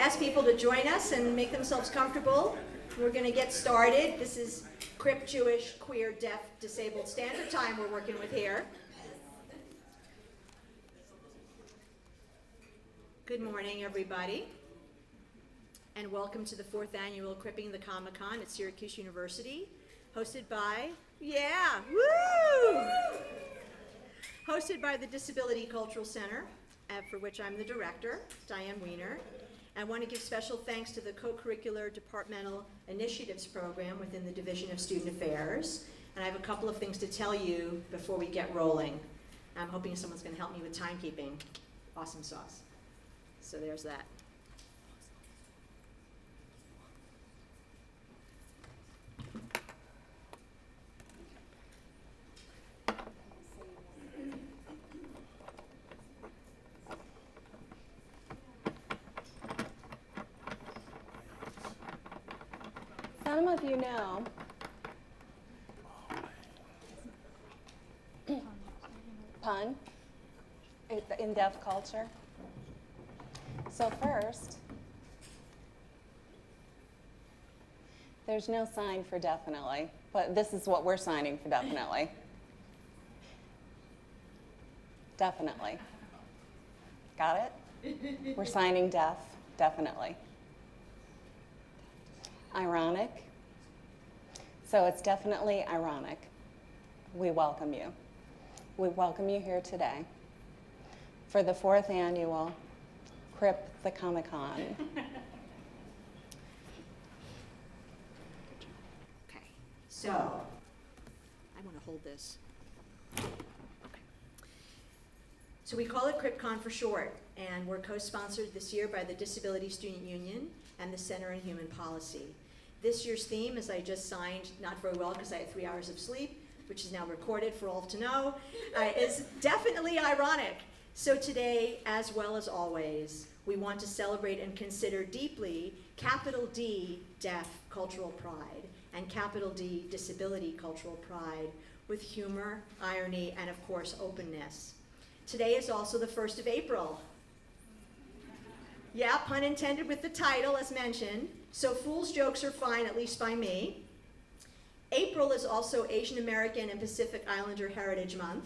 ask people to join us and make themselves comfortable. We're going to get started. This is Crip, Jewish, Queer, Deaf, Disabled Standard Time we're working with here. Good morning, everybody, and welcome to the 4th annual Cripping the Comic-Con at Syracuse University, hosted by, hosted by the Disability Cultural Center, for which I'm the director, Diane Wiener. I want to give special thanks to the Co-Curricular Departmental Initiatives Program within the Division of Student Affairs. And I have a couple of things to tell you before we get rolling. I'm hoping someone's going to help me with timekeeping. Awesome sauce. So there's that. Some of you know pun in deaf culture. So first, there's no sign for definitely, but this is what we're signing for definitely. Definitely. Got it? We're signing definitely. Ironic. So it's definitely ironic. We welcome you. We welcome you here today for the 4th annual Crip the Comic-Con. Okay, so I want to hold this. Okay. So we call it CripCon for short, and we're co-sponsored this year by the Disability Student Union and the Center on Human Policy. This year's theme, as I just signed, not very well because I had 3 hours of sleep, which is now recorded for all to know, is definitely ironic. So today, as well as always, we want to celebrate and consider deeply capital D, deaf cultural pride, and capital D, disability cultural pride, with humor, irony, and of course, openness. Today is also the 1st of April. Yeah, pun intended with the title, as mentioned. So fool's jokes are fine, at least by me. April is also Asian American and Pacific Islander Heritage Month.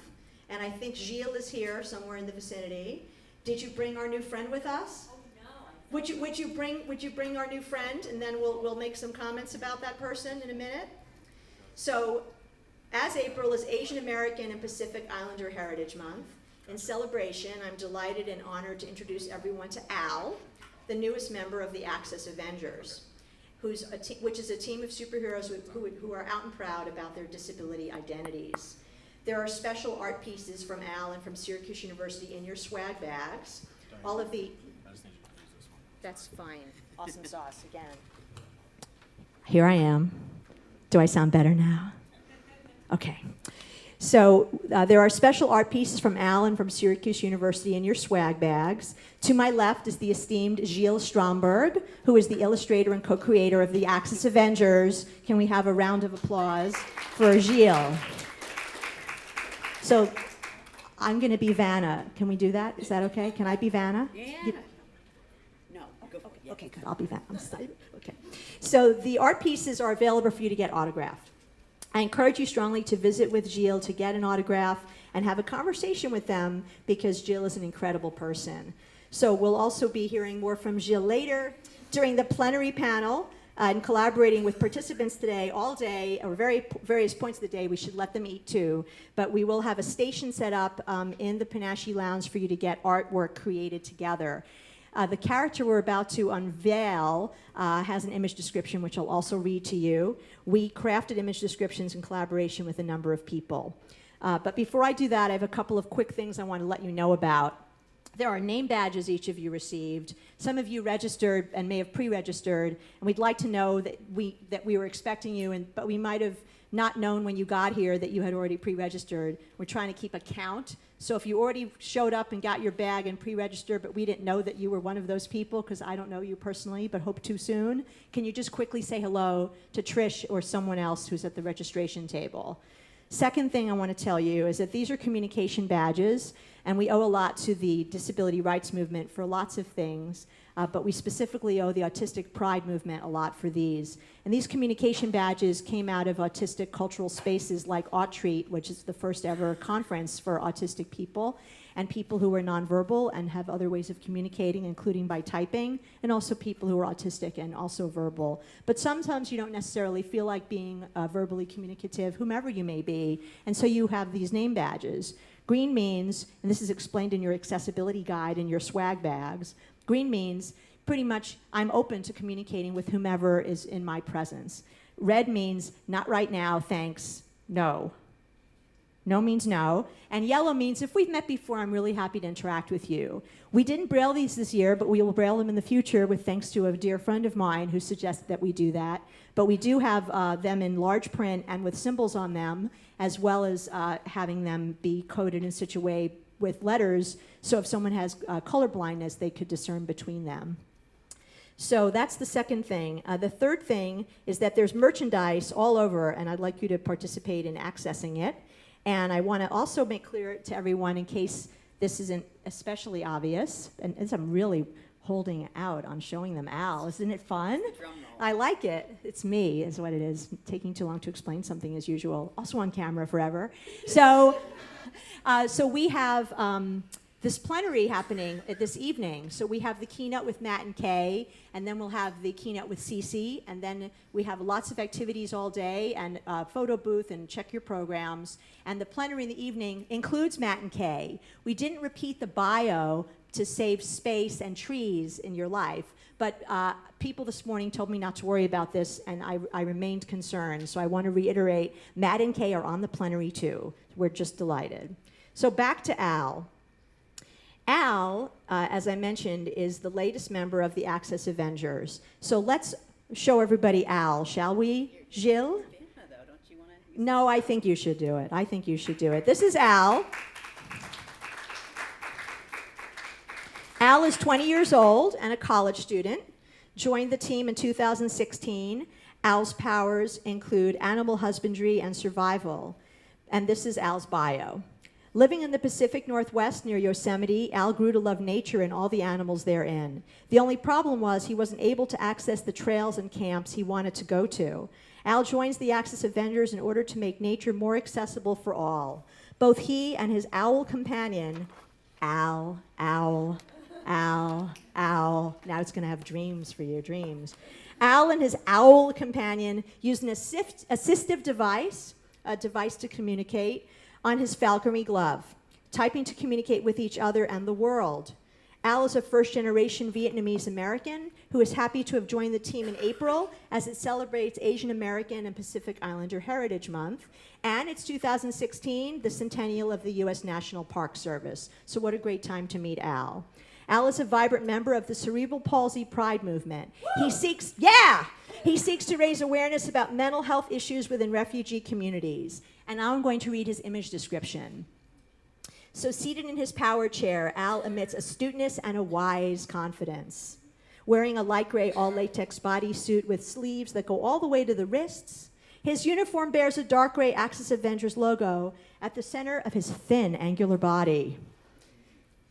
And I think Gilles is here somewhere in the vicinity. Did you bring our new friend with us? Oh, no. Would you bring our new friend, and then we'll make some comments about that person in a minute? So, as April is Asian American and Pacific Islander Heritage Month, in celebration, I'm delighted and honored to introduce everyone to Al, the newest member of the Axis Avengers, which is a team of superheroes who are out and proud about their disability identities. There are special art pieces from Al and from Syracuse University in your swag bags. All of the... I just need you to use this one. That's fine. Awesome sauce again. Here I am. Do I sound better now? Okay. So there are special art pieces from Al and from Syracuse University in your swag bags. To my left is the esteemed Gilles Stromberg, who is the illustrator and co-creator of the Axis Avengers. Can we have a round of applause for Gilles? So I'm going to be Vanna. Can we do that? Is that okay? Can I be Vanna? Yeah. No, go for it. Okay, good. I'll be Vanna. I'm excited. Okay. So the art pieces are available for you to get autographed. I encourage you strongly to visit with Gilles to get an autograph and have a conversation with them, because Gilles is an incredible person. So we'll also be hearing more from Gilles later during the plenary panel and collaborating with participants today all day, or various points of the day. We should let them eat too. But we will have a station set up in the Panache Lounge for you to get artwork created together. The character we're about to unveil has an image description, which I'll also read to you. We crafted image descriptions in collaboration with a number of people. But before I do that, I have a couple of quick things I want to let you know about. There are name badges each of you received. Some of you registered and may have pre-registered, and we'd like to know that we were expecting you, but we might have not known when you got here that you had already pre-registered. We're trying to keep a count. So if you already showed up and got your bag and pre-registered, but we didn't know that you were one of those people, because I don't know you personally, but hope to soon, can you just quickly say hello to Trish or someone else who's at the registration table? Second thing I want to tell you is that these are communication badges, and we owe a lot to the disability rights movement for lots of things, but we specifically owe the autistic pride movement a lot for these. And these communication badges came out of autistic cultural spaces like AutTreat, which is the first ever conference for autistic people, and people who are nonverbal and have other ways of communicating, including by typing, and also people who are autistic and also verbal. But sometimes you don't necessarily feel like being verbally communicative, whomever you may be, and so you have these name badges. Green means, and this is explained in your accessibility guide in your swag bags, green means pretty much I'm open to communicating with whomever is in my presence. Red means not right now, thanks, no. No means no. And yellow means if we've met before, I'm really happy to interact with you. We didn't braille these this year, but we will braille them in the future with thanks to a dear friend of mine who suggested that we do that. But we do have them in large print and with symbols on them, as well as having them be coded in such a way with letters, so if someone has color blindness, they could discern between them. So that's the second thing. The third thing is that there's merchandise all over, and I'd like you to participate in accessing it. And I want to also make clear to everyone, in case this isn't especially obvious, and as I'm really holding out on showing them Al, isn't it fun? I like it. It's me, is what it is. Taking too long to explain something as usual. Also on camera forever. So, so we have this plenary happening this evening. So we have the keynote with Matt and Kay, and then we'll have the keynote with Cece, and then we have lots of activities all day, and a photo booth, and check your programs. And the plenary in the evening includes Matt and Kay. We didn't repeat the bio to save space and trees in your life, but people this morning told me not to worry about this, and I remained concerned. So I want to reiterate, Matt and Kay are on the plenary too. We're just delighted. So back to Al. Al, as I mentioned, is the latest member of the Access Avengers. So let's show everybody Al, shall we? Gilles? No, I think you should do it. I think you should do it. This is Al. Al is 20 years old and a college student. Joined the team in 2016. Al's powers include animal husbandry and survival. And this is Al's bio. Living in the Pacific Northwest near Yosemite, Al grew to love nature and all the animals therein. The only problem was he wasn't able to access the trails and camps he wanted to go to. Al joins the Access Avengers in order to make nature more accessible for all. Both he and his owl companion, Al, now it's going to have dreams for your dreams. Al and his owl companion use an assistive device, a device to communicate, on his falconry glove, typing to communicate with each other and the world. Al is a first-generation Vietnamese American who is happy to have joined the team in April as it celebrates Asian American and Pacific Islander Heritage Month. And it's 2016, the centennial of the U.S. National Park Service. So what a great time to meet Al. Al is a vibrant member of the Cerebral Palsy Pride movement. He seeks to raise awareness about mental health issues within refugee communities. And now I'm going to read his image description. So seated in his power chair, Al emits astuteness and a wise confidence. Wearing a light gray all-latex bodysuit with sleeves that go all the way to the wrists, his uniform bears a dark gray Access Avengers logo at the center of his thin, angular body.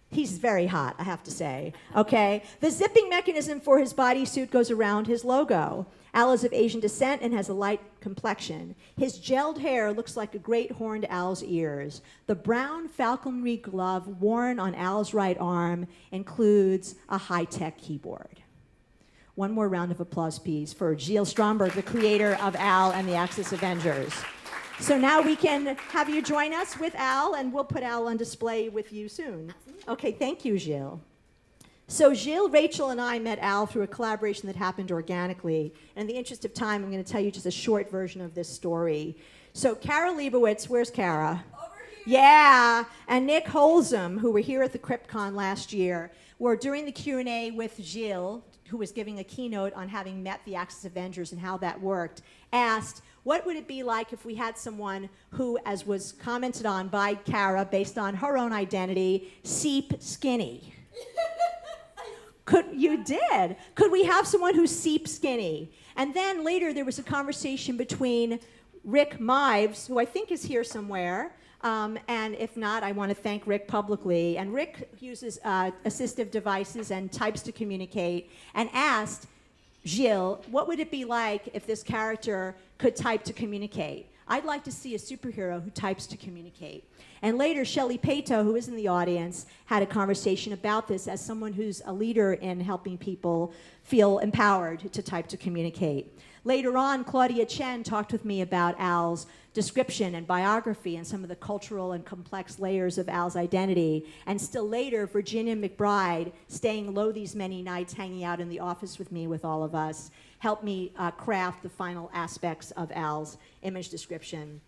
He's very hot, I have to say, okay? The zipping mechanism for his bodysuit goes around his logo. Al is of Asian descent and has a light complexion. His gelled hair looks like a great horned owl's ears. The brown falconry glove worn on Al's right arm includes a high-tech keyboard. One more round of applause, please, for Gilles Stromberg, the creator of Al and the Access Avengers. So now we can have you join us with Al, and we'll put Al on display with you soon. Okay, thank you, Gilles. So Gilles, Rachel, and I met Al through a collaboration that happened organically. And in the interest of time, I'm going to tell you just a short version of this story. So Kara Leibowitz, where's Kara? Over here. Yeah, and Nick Holzum, who were here at the CryptCon last year, were during the Q&A with Gilles, who was giving a keynote on having met the Access Avengers and how that worked, asked, what would it be like if we had someone who, as was commented on by Kara based on her own identity, seep skinny? Could we have someone who's seep skinny? And then later there was a conversation between Rick Mives, who I think is here somewhere. And if not, I want to thank Rick publicly. And Rick uses assistive devices and types to communicate, and asked Gilles, what would it be like if this character could type to communicate? I'd like to see a superhero who types to communicate. And later, Shelley Pato, who is in the audience, had a conversation about this as someone who's a leader in helping people feel empowered to type to communicate. Later on, Claudia Chen talked with me about Al's description and biography and some of the cultural and complex layers of Al's identity. And still later, Virginia McBride, staying low these many nights, hanging out in the office with me, with all of us, helped me craft the final aspects of Al's image description.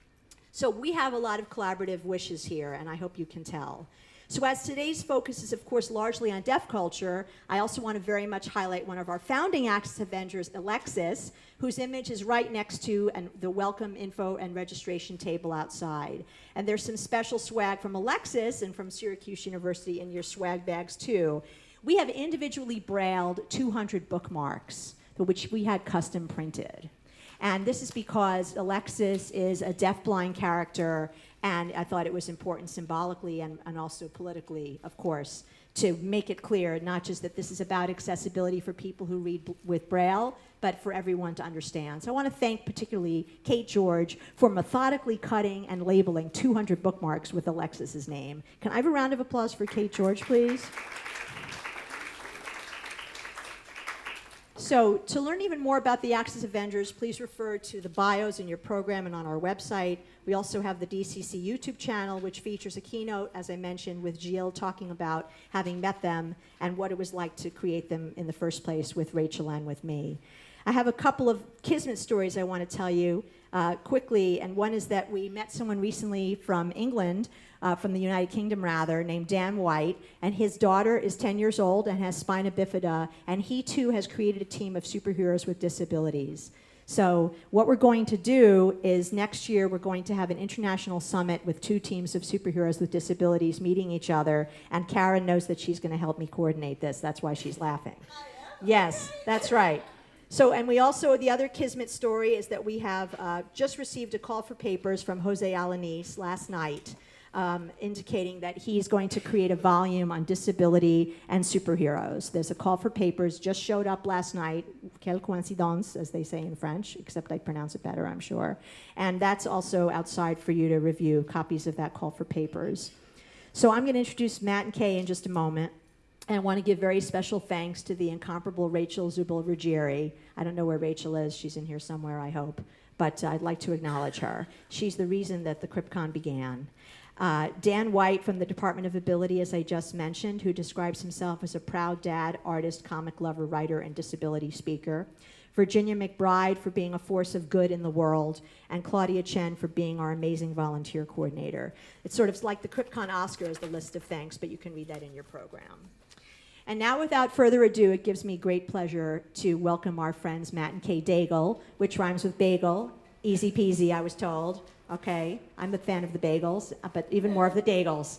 So we have a lot of collaborative wishes here, and I hope you can tell. So as today's focus is, of course, largely on deaf culture, I also want to very much highlight one of our founding Access Avengers, Alexis, whose image is right next to the welcome info and registration table outside. And there's some special swag from Alexis and from Syracuse University in your swag bags, too. We have individually brailled 200 bookmarks, which we had custom printed. And this is because Alexis is a deafblind character, and I thought it was important symbolically and also politically, of course, to make it clear, not just that this is about accessibility for people who read with Braille, but for everyone to understand. So I want to thank particularly Kate George for methodically cutting and labeling 200 bookmarks with Alexis's name. Can I have a round of applause for Kate George, please? So to learn even more about the Access Avengers, please refer to the bios in your program and on our website. We also have the DCC YouTube channel, which features a keynote, as I mentioned, with Gilles talking about having met them and what it was like to create them in the first place with Rachel and with me. I have a couple of Kismet stories I want to tell you quickly, and one is that we met someone recently from England, from the United Kingdom rather, named Dan White, and his daughter is 10 years old and has spina bifida, and he too has created a team of superheroes with disabilities. So what we're going to do is next year we're going to have an international summit with 2 teams of superheroes with disabilities meeting each other, and Karen knows that she's going to help me coordinate this. That's why she's laughing. Yes, that's right. So, and we also, the other Kismet story is that we have just received a call for papers from Jose Alanis last night, indicating that he's going to create a volume on disability and superheroes. There's a call for papers, just showed up last night, quelle coïncidence, as they say in French, except I pronounce it better, I'm sure. And that's also outside for you to review, copies of that call for papers. So I'm going to introduce Matt and Kay in just a moment. And I want to give very special thanks to the incomparable Rachel Zubel-Ruggieri. I don't know where Rachel is. She's in here somewhere, I hope. But I'd like to acknowledge her. She's the reason that the CripCon began. Dan White from the Department of Ability, as I just mentioned, who describes himself as a proud dad, artist, comic lover, writer, and disability speaker. Virginia McBride for being a force of good in the world, and Claudia Chen for being our amazing volunteer coordinator. It's sort of like the CripCon Oscars, the list of thanks, but you can read that in your program. And now, without further ado, it gives me great pleasure to welcome our friends Matt and Kay Daigles, which rhymes with bagel. Easy peasy, I was told. Okay, I'm a fan of the bagels, but even more of the Daigles.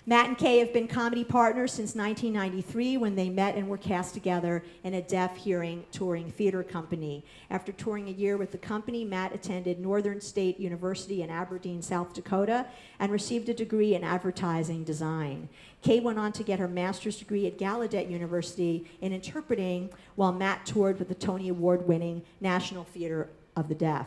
Matt and Kay have been comedy partners since 1993 when they met and were cast together in a deaf hearing touring theater company. After touring a year with the company, Matt attended Northern State University in Aberdeen, South Dakota, and received a degree in advertising design. Kay went on to get her master's degree at Gallaudet University in interpreting, while Matt toured with the Tony Award-winning National Theater of the Deaf.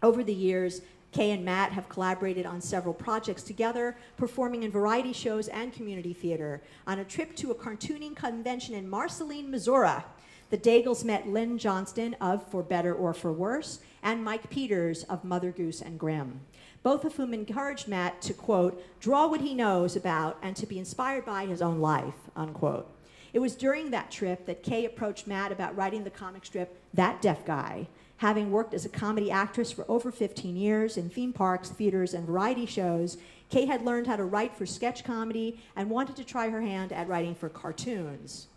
Over the years, Kay and Matt have collaborated on several projects together, performing in variety shows and community theater. On a trip to a cartooning convention in Marceline, Missouri, the Daigles met Lynn Johnston of For Better or For Worse, and Mike Peters of Mother Goose and Grimm, both of whom encouraged Matt to, quote, draw what he knows about and to be inspired by his own life, unquote. It was during that trip that Kay approached Matt about writing the comic strip That Deaf Guy. Having worked as a comedy actress for over 15 years in theme parks, theaters, and variety shows, Kay had learned how to write for sketch comedy and wanted to try her hand at writing for cartoons.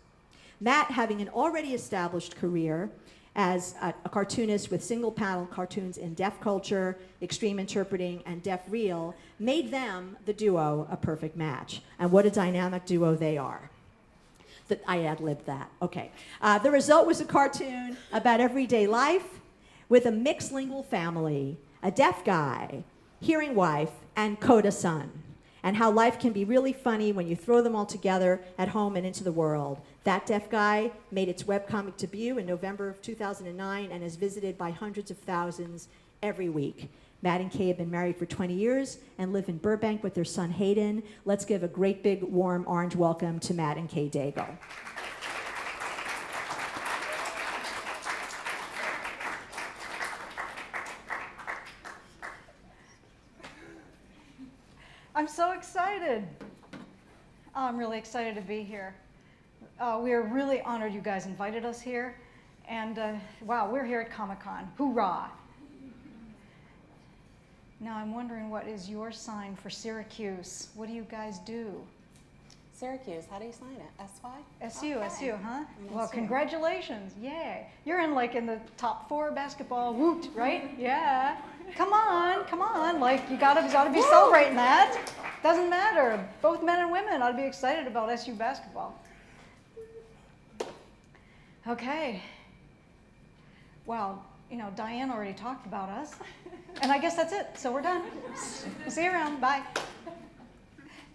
Matt, having an already established career as a cartoonist with single-panel cartoons in deaf culture, extreme interpreting, and deaf reel, made them, the duo, a perfect match. And what a dynamic duo they are. I ad-libbed that. Okay. The result was a cartoon about everyday life, with a mixed lingual family, a deaf guy, hearing wife, and coda son, and how life can be really funny when you throw them all together at home and into the world. That Deaf Guy made its webcomic debut in November of 2009 and is visited by hundreds of thousands every week. Matt and Kay have been married for 20 years and live in Burbank with their son Hayden. Let's give a great big warm orange welcome to Matt and Kay Daigles. I'm so excited. I'm really excited to be here. We are really honored you guys invited us here. And wow, we're here at Comic-Con. Hoorah! Now I'm wondering, what is your sign for Syracuse? What do you guys do? Syracuse, how do you sign it? SY? SU, Okay. SU, huh? I'm Well, SU. congratulations. Yay. You're in like in the top 4 basketball, woot, right? Yeah. Come on, come on. Like you gotta be celebrating that. Doesn't matter. Both men and women ought to be excited about SU basketball. Okay. Well, you know, Diane already talked about us. And I guess that's it. So we're done. See you around. Bye.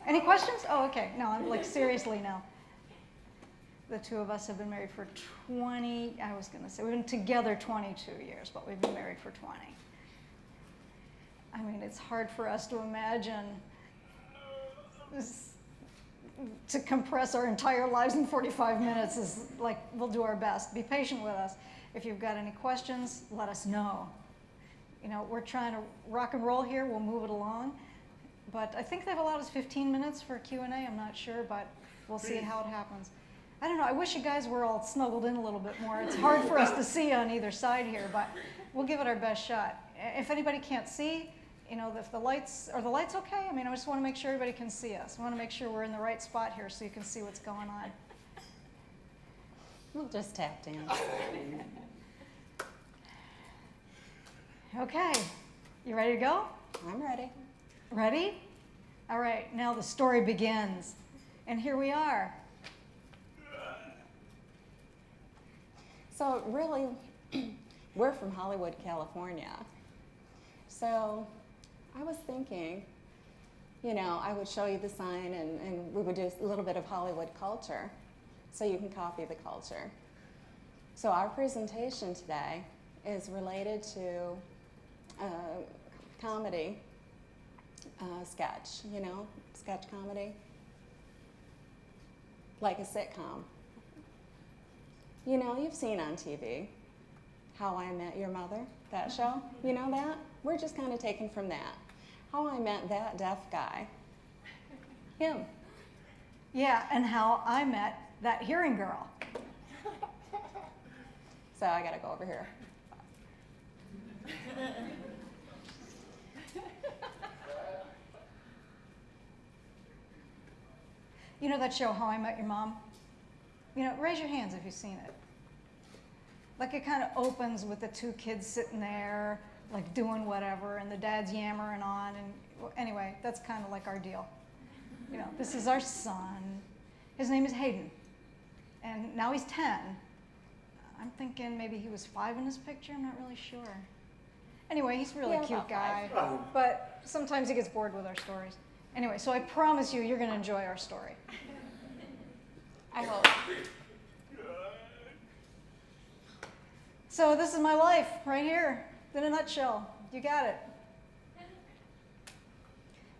Any questions? Oh, okay. No, I'm like seriously now. The two of us have been married for 20, I was going to say, we've been together 22 years, but we've been married for 20. I mean, it's hard for us to imagine to compress our entire lives in 45 minutes is like, we'll do our best. Be patient with us. If you've got any questions, let us know. You know, we're trying to rock and roll here. We'll move it along. But I think they've allowed us 15 minutes for Q&A. I'm not sure, but we'll see how it happens. I don't know. I wish you guys were all snuggled in a little bit more. It's hard for us to see on either side here, but we'll give it our best shot. If anybody can't see, you know, if the lights, are the lights okay? I mean, I just want to make sure everybody can see us. I want to make sure we're in the right spot here so you can see what's going on. We'll just tap dance. Okay, you ready to go? I'm ready. Ready? All right, now the story begins. And here we are. So really, we're from Hollywood, California. So I was thinking, you know, I would show you the sign and we would do a little bit of Hollywood culture so you can copy the culture. So our presentation today is related to comedy sketch, you know, sketch comedy, like a sitcom. You know, you've seen on TV How I Met Your Mother, that show. You know that? We're just kind of taken from that. How I Met That Deaf Guy. Him. Yeah, and how I met that hearing girl. So I gotta go over here. You know that show, How I Met Your Mom? You know, raise your hands if you've seen it. Like it kind of opens with the two kids sitting there, like doing whatever, and the dad's yammering on, and well, anyway, that's kind of like our deal. You know, this is our son. His name is Hayden, and now he's 10. I'm thinking maybe he was 5 in this picture, I'm not really sure. Anyway, he's a really Yeah, cute about guy, 5. but sometimes he gets bored with our stories. Anyway, so I promise you, you're going to enjoy our story. I hope. So this is my life right here, in a nutshell. You got it.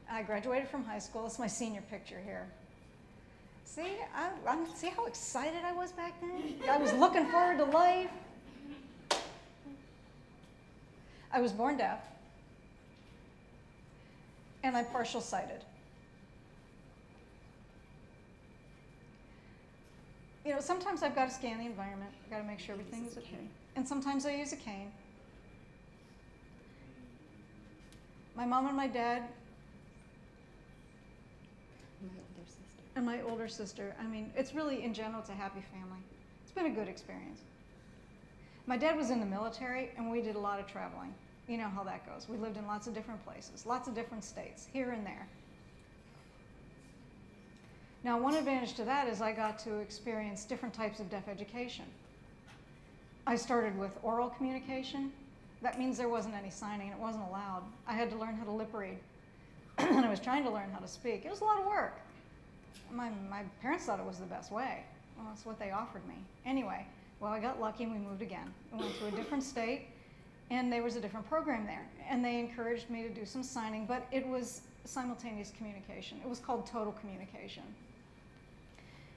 I graduated from high school. It's my senior picture here. See, see how excited I was back then? I was looking forward to life. I was born deaf, and I'm partial sighted. You know, sometimes I've got to scan the environment. I've got to make sure everything's okay. And sometimes I use a cane. My mom and my dad My older sister. and my older sister, I mean, it's really, in general, it's a happy family. It's been a good experience. My dad was in the military, and we did a lot of traveling. You know how that goes. We lived in lots of different places, lots of different states, here and there. Now, one advantage to that is I got to experience different types of deaf education. I started with oral communication, That means there wasn't any signing, and it wasn't allowed. I had to learn how to lip read, and I was trying to learn how to speak. It was a lot of work. My parents thought it was the best way. Well, that's what they offered me. Anyway, well, I got lucky and we moved again. We went to a different state, and there was a different program there. And they encouraged me to do some signing, but it was simultaneous communication. It was called total communication.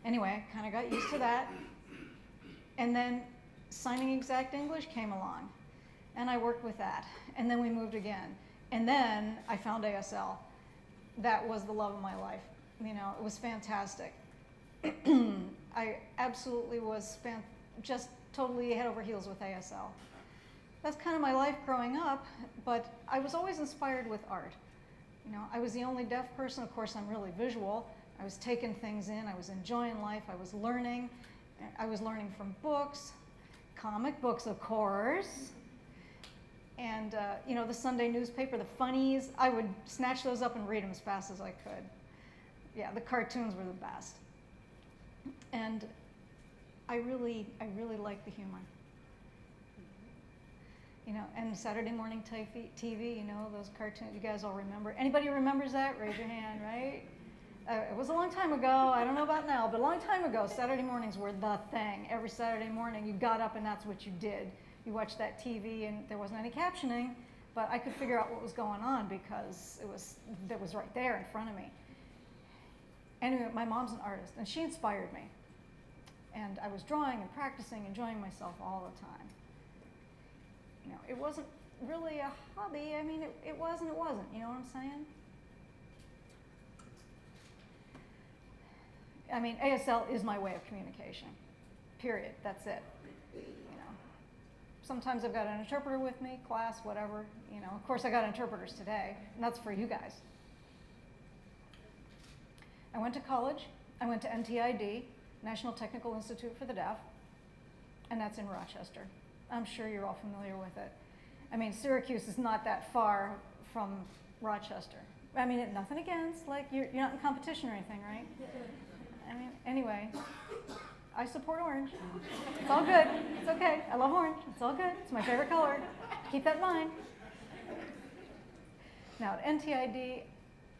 Anyway, I kind of got used to that. And then signing exact English came along, and I worked with that. And then we moved again. And then I found ASL. That was the love of my life. You know, it was fantastic. I absolutely was just totally head over heels with ASL. That's kind of my life growing up, but I was always inspired with art. You know, I was the only deaf person. Of course, I'm really visual. I was taking things in. I was enjoying life. I was learning. I was learning from books, comic books, of course. And, you know, the Sunday newspaper, the funnies, I would snatch those up and read them as fast as I could. Yeah, the cartoons were the best. And I really liked the humor. You know, and Saturday morning TV, you know, those cartoons, you guys all remember. Anybody remembers that? Raise your hand, right? It was a long time ago. I don't know about now, but a long time ago, Saturday mornings were the thing. Every Saturday morning, you got up and that's what you did. You watched that TV, and there wasn't any captioning, but I could figure out what was going on because it was right there in front of me. Anyway, my mom's an artist, and she inspired me. And I was drawing and practicing, enjoying myself all the time. You know, it wasn't really a hobby. I mean, it was and it wasn't. You know what I'm saying? I mean, ASL is my way of communication. Period. That's it. You know, sometimes I've got an interpreter with me, class, whatever. You know, of course, I got interpreters today, and that's for you guys. I went to college. I went to NTID, National Technical Institute for the Deaf, and that's in Rochester. I'm sure you're all familiar with it. I mean, Syracuse is not that far from Rochester. I mean, nothing against, like, you're not in competition or anything, right? I mean, anyway, I support orange. It's all good. It's okay. I love orange. It's all good. It's my favorite color. Keep that in mind. Now, at NTID,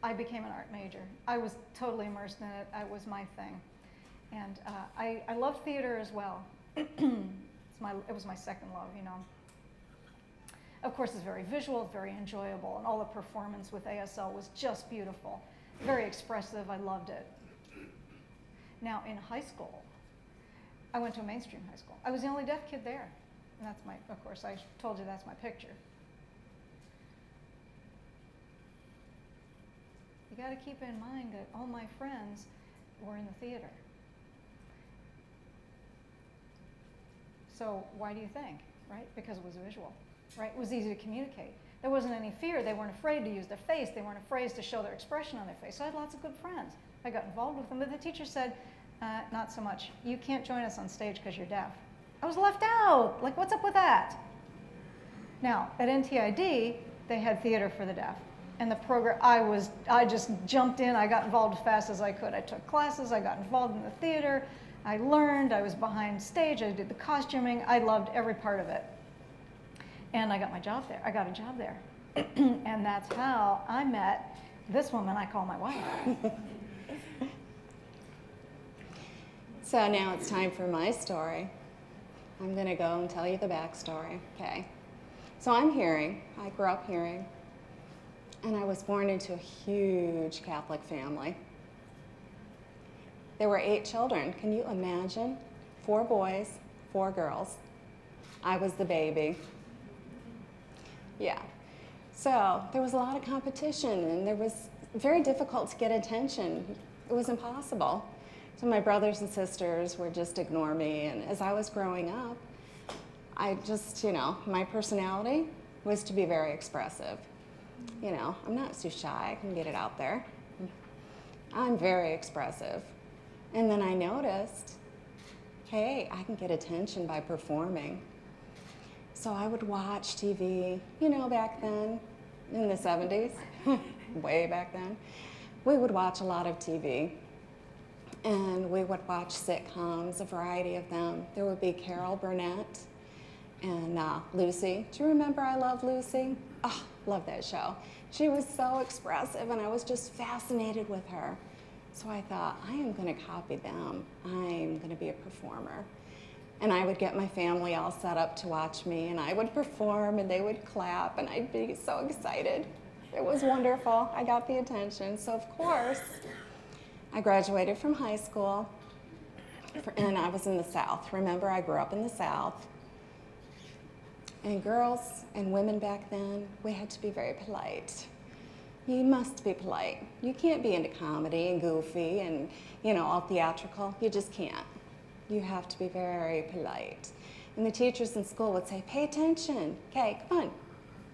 I became an art major. I was totally immersed in it. It was my thing. And I love theater as well. It was my second love, you know. Of course, it's very visual, very enjoyable, and all the performance with ASL was just beautiful. Very expressive. I loved it. Now, in high school, I went to a mainstream high school. I was the only deaf kid there. And that's of course, I told you that's my picture. You got to keep in mind that all my friends were in the theater. So why do you think, right? Because it was visual, right? It was easy to communicate. There wasn't any fear. They weren't afraid to use their face. They weren't afraid to show their expression on their face. So I had lots of good friends. I got involved with them, but the teacher said, not so much. You can't join us on stage because you're deaf. I was left out. Like, what's up with that? Now, at NTID, they had theater for the deaf. And the program, I just jumped in. I got involved as fast as I could. I took classes. I got involved in the theater. I learned. I was behind stage. I did the costuming. I loved every part of it. And I got my job there. I got a job there. And that's how I met this woman I call my wife. So now it's time for my story. I'm going to go and tell you the backstory. Okay. So I'm hearing. I grew up hearing. And I was born into a huge Catholic family. There were 8 children. Can you imagine? 4 boys, 4 girls. I was the baby. Yeah. So there was a lot of competition, and it was very difficult to get attention. It was impossible. So my brothers and sisters would just ignore me, and as I was growing up, I just, you know, my personality was to be very expressive. You know, I'm not too shy, I can get it out there. I'm very expressive. And then I noticed, hey, I can get attention by performing. So I would watch TV, you know, back then, in the 70s, way back then. We would watch a lot of TV. And we would watch sitcoms, a variety of them. There would be Carol Burnett, And Lucy, do you remember I Love Lucy? Oh, love that show. She was so expressive, and I was just fascinated with her. So I thought, I am going to copy them. I'm going to be a performer. And I would get my family all set up to watch me, and I would perform, and they would clap, and I'd be so excited. It was wonderful. I got the attention. So, of course, I graduated from high school, and I was in the South. Remember, I grew up in the South. And girls and women back then, we had to be very polite. You must be polite. You can't be into comedy and goofy and, all theatrical. You just can't. You have to be very polite. And the teachers in school would say, pay attention. Okay, come on.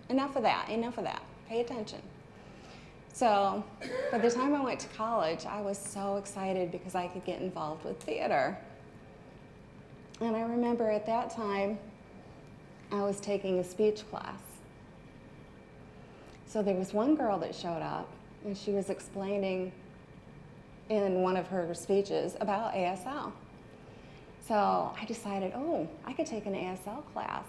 Enough of that, enough of that. Pay attention. So by the time I went to college, I was so excited because I could get involved with theater. And I remember at that time, I was taking a speech class. So there was one girl that showed up, and she was explaining in one of her speeches about ASL. So I decided, oh, I could take an ASL class.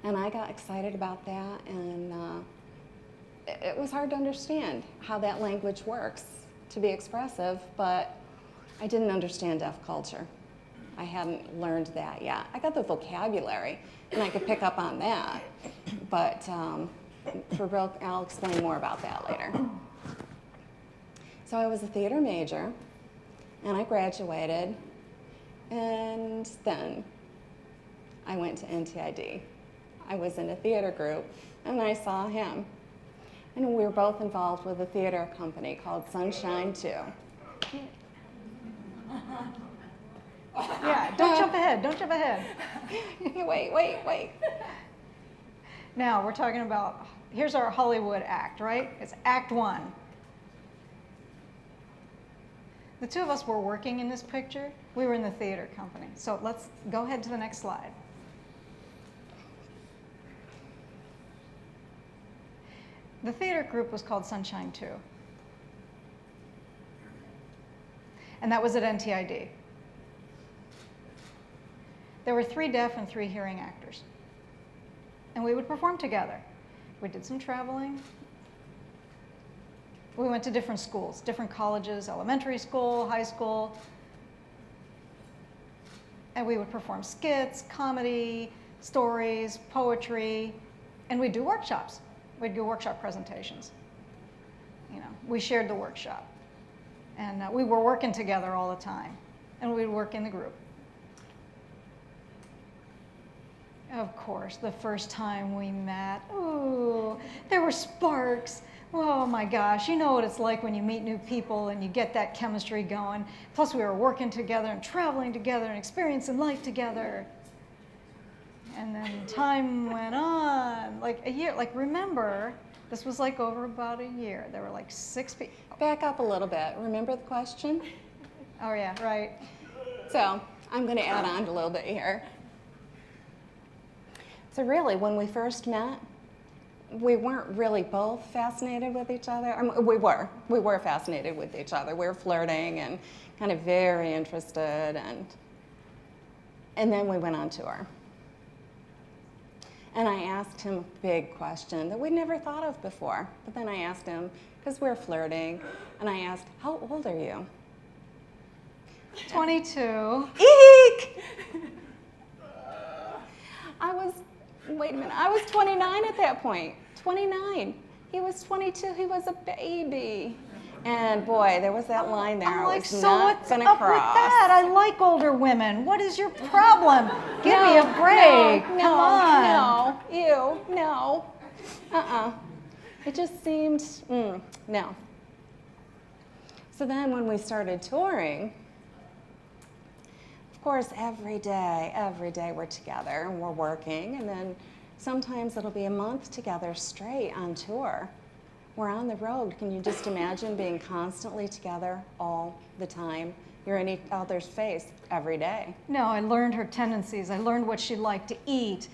And I got excited about that, and it was hard to understand how that language works to be expressive, but I didn't understand deaf culture. I hadn't learned that yet. I got the vocabulary, and I could pick up on that, but for real, I'll explain more about that later. So I was a theater major, and I graduated, and then I went to NTID. I was in a theater group, and I saw him. And we were both involved with a theater company called Sunshine 2. Yeah, don't jump ahead, don't jump ahead. Wait. Now, we're talking about, here's our Hollywood act, right? It's Act 1. The two of us were working in this picture. We were in the theater company. So let's go ahead to the next slide. The theater group was called Sunshine 2. And that was at NTID. There were 3 deaf and 3 hearing actors. And we would perform together. We did some traveling. We went to different schools, different colleges, elementary school, high school. And we would perform skits, comedy, stories, poetry, and we'd do workshops. We'd do workshop presentations. We shared the workshop. And we were working together all the time. And we'd work in the group. Of course, the first time we met, ooh, there were sparks. Oh my gosh, you know what it's like when you meet new people and you get that chemistry going. Plus we were working together and traveling together and experiencing life together. And then time went on, like a year. Like remember, this was like over about a year. There were like 6 people. Back up a little bit. Remember the question? Oh yeah, right. So I'm going to add on a little bit here. So really, when we first met, we weren't really both fascinated with each other. We were fascinated with each other. We were flirting and kind of very interested, and then we went on tour. And I asked him a big question that we'd never thought of before. But then I asked him, because we were flirting, and I asked, how old are you? 22. Eek! Wait a minute, I was 29 at that point. 29. He was 22, he was a baby. And boy, there was that line there I'm I like, was so not what's gonna up cross. with that? I like older women. What is your problem? Give me a break. Come on. No. It just seemed, no. So then when we started touring, of course, every day we're together and we're working, and then sometimes it'll be a month together straight on tour. We're on the road. Can you just imagine being constantly together all the time? You're in each other's face every day. No, I learned her tendencies. I learned what she liked to eat.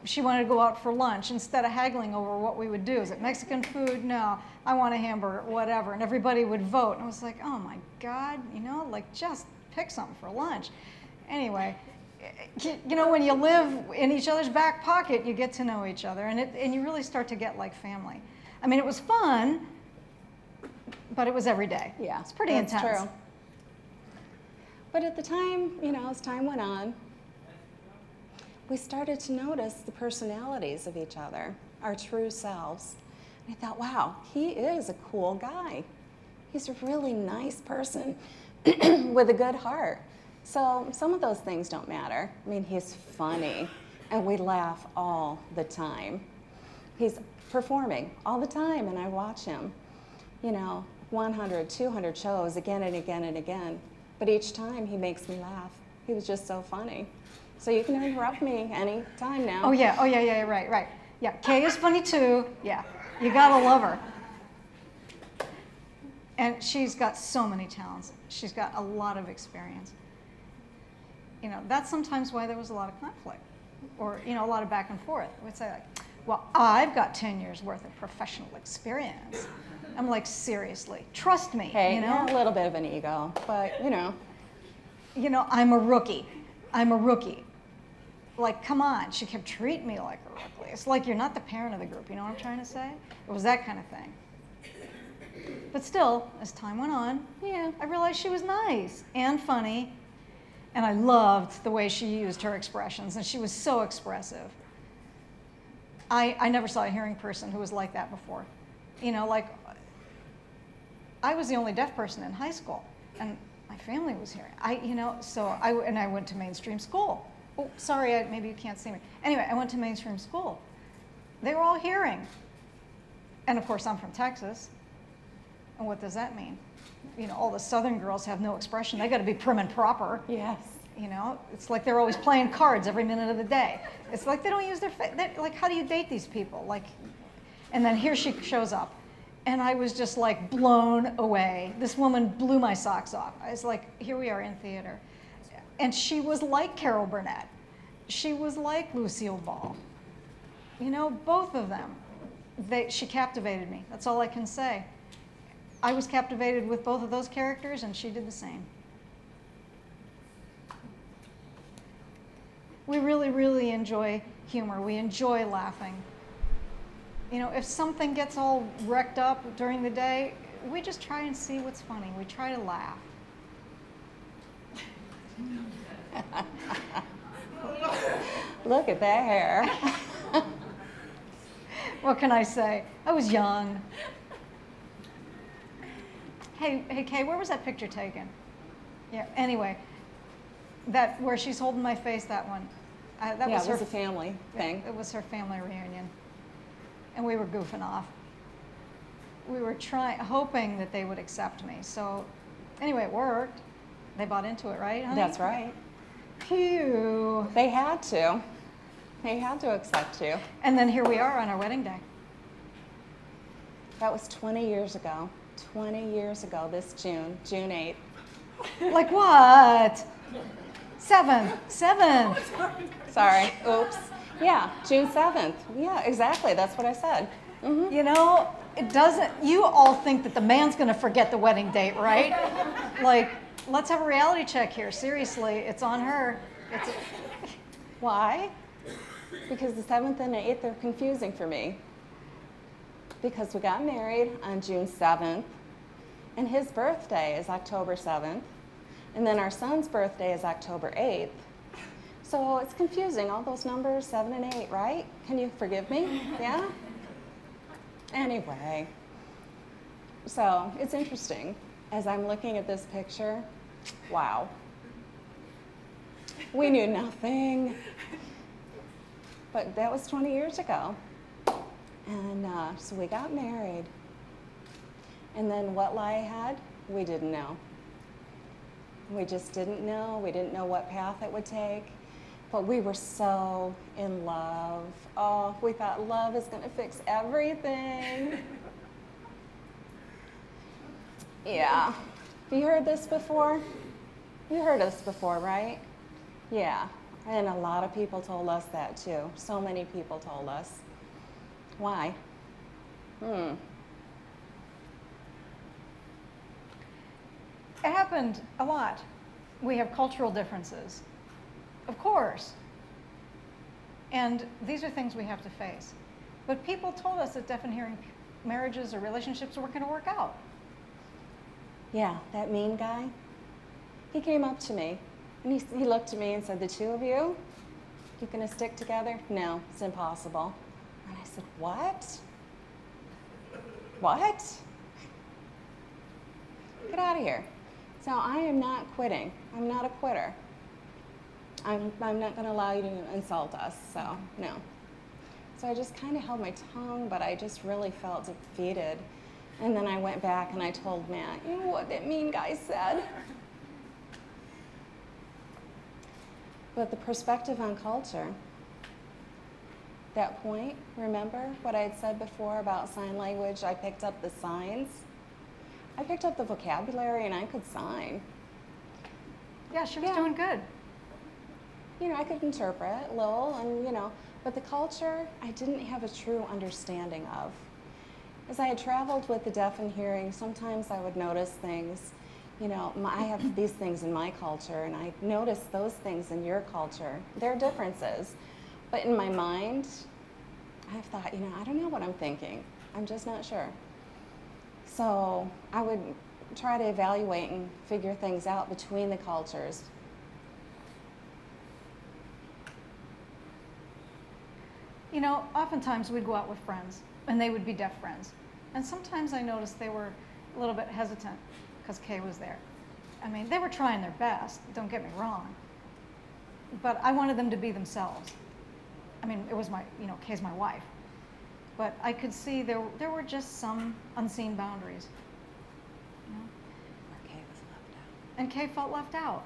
She wanted to go out for lunch. Instead of haggling over what we would do, is it Mexican food? No, I want a hamburger, whatever. And everybody would vote. And I was like, oh my God, just pick something for lunch. Anyway, you know, when you live in each other's back pocket, you get to know each other, and you really start to get like family. I mean, it was fun, but it was every day. Yeah, It's pretty that's intense. true. But at the time, you know, as time went on, we started to notice the personalities of each other, our true selves. And I thought, wow, he is a cool guy. He's a really nice person with a good heart. So some of those things don't matter. I mean, he's funny, and we laugh all the time. He's performing all the time, and I watch him, you know, 100, 200 shows again and again and again. But each time he makes me laugh. He was just so funny. So you can interrupt me any time now. Oh yeah, right. Yeah, Kay is funny too. Yeah, you gotta love her. And she's got so many talents. She's got a lot of experience. You know, that's sometimes why there was a lot of conflict, or, you know, a lot of back and forth. We'd say like, well, I've got 10 years worth of professional experience. I'm like, seriously, trust me, Hey, you know? a little bit of an ego, but you know. You know, I'm a rookie. Like, come on. She kept treating me like a rookie. It's like you're not the parent of the group, you know what I'm trying to say? It was that kind of thing. But still, as time went on, yeah, I realized she was nice and funny, and I loved the way she used her expressions, and she was so expressive. I never saw a hearing person who was like that before. You know, like, I was the only deaf person in high school, and my family was hearing. I went to mainstream school. Oh, sorry, maybe you can't see me. Anyway, I went to mainstream school. They were all hearing. And of course, I'm from Texas. And what does that mean? You know, all the Southern girls have no expression. They got to be prim and proper. Yes. You know, it's like they're always playing cards every minute of the day. It's like they don't use their face. Like, how do you date these people? Like, and then here she shows up. And I was just like blown away. This woman blew my socks off. I was like, here we are in theater. And she was like Carol Burnett. She was like Lucille Ball. You know, both of them. She captivated me. That's all I can say. I was captivated with both of those characters, and she did the same. We really, really enjoy humor. We enjoy laughing. You know, if something gets all wrecked up during the day, we just try and see what's funny. We try to laugh. Look at that hair. What can I say? I was young. Hey, Kay, where was that picture taken? Yeah, anyway, that where she's holding my face, that one. That Yeah, was it was her a family thing. It was her family reunion. And we were goofing off. We were hoping that they would accept me. So anyway, it worked. They bought into it, right, honey? That's right. Phew. They had to. They had to accept you. And then here we are on our wedding day. That was 20 years ago. 20 years ago this June 8th. Like what? Seventh. Sorry, oops. Yeah, June 7th. Yeah, exactly, that's what I said. Mm-hmm. You know, it doesn't, you all think that the man's gonna forget the wedding date, right? Like, let's have a reality check here. Seriously, it's on her. Why? Because the 7th and the 8th are confusing for me. Because we got married on June 7th, and his birthday is October 7th, and then our son's birthday is October 8th. So it's confusing, all those numbers, 7 and 8, right? Can you forgive me? Yeah? Anyway, so it's interesting. As I'm looking at this picture, wow. We knew nothing. But that was 20 years ago. And so we got married. And then what lie ahead? We didn't know. We just didn't know. We didn't know what path it would take. But we were so in love. Oh, we thought love is going to fix everything. Yeah. Have you heard this before? You heard this before, right? Yeah. And a lot of people told us that too. So many people told us. Why? It happened a lot. We have cultural differences. Of course. And these are things we have to face. But people told us that deaf and hearing marriages or relationships weren't going to work out. Yeah, that mean guy, he came up to me and he looked at me and said, the two of you gonna stick together? No, it's impossible. And I said, what? What? Get out of here. So I am not quitting. I'm not a quitter. I'm not gonna allow you to insult us, so no. So I just kind of held my tongue, but I just really felt defeated. And then I went back and I told Matt, you know what that mean guy said? But the perspective on culture, that point, remember what I had said before about sign language? I picked up the signs. I picked up the vocabulary and I could sign. Yeah, she was doing good. You know, I could interpret a little and, you know, but the culture, I didn't have a true understanding of. As I had traveled with the deaf and hearing, sometimes I would notice things, you know, I have these things in my culture and I notice those things in your culture. There are differences, but in my mind, I've thought, you know, I don't know what I'm thinking. I'm just not sure. So I would try to evaluate and figure things out between the cultures. You know, oftentimes we'd go out with friends, and they would be deaf friends. And sometimes I noticed they were a little bit hesitant because Kay was there. I mean, they were trying their best, don't get me wrong. But I wanted them to be themselves. I mean, it was Kay's my wife. But I could see there were just some unseen boundaries. You know? Where Kay was left out. And Kay felt left out.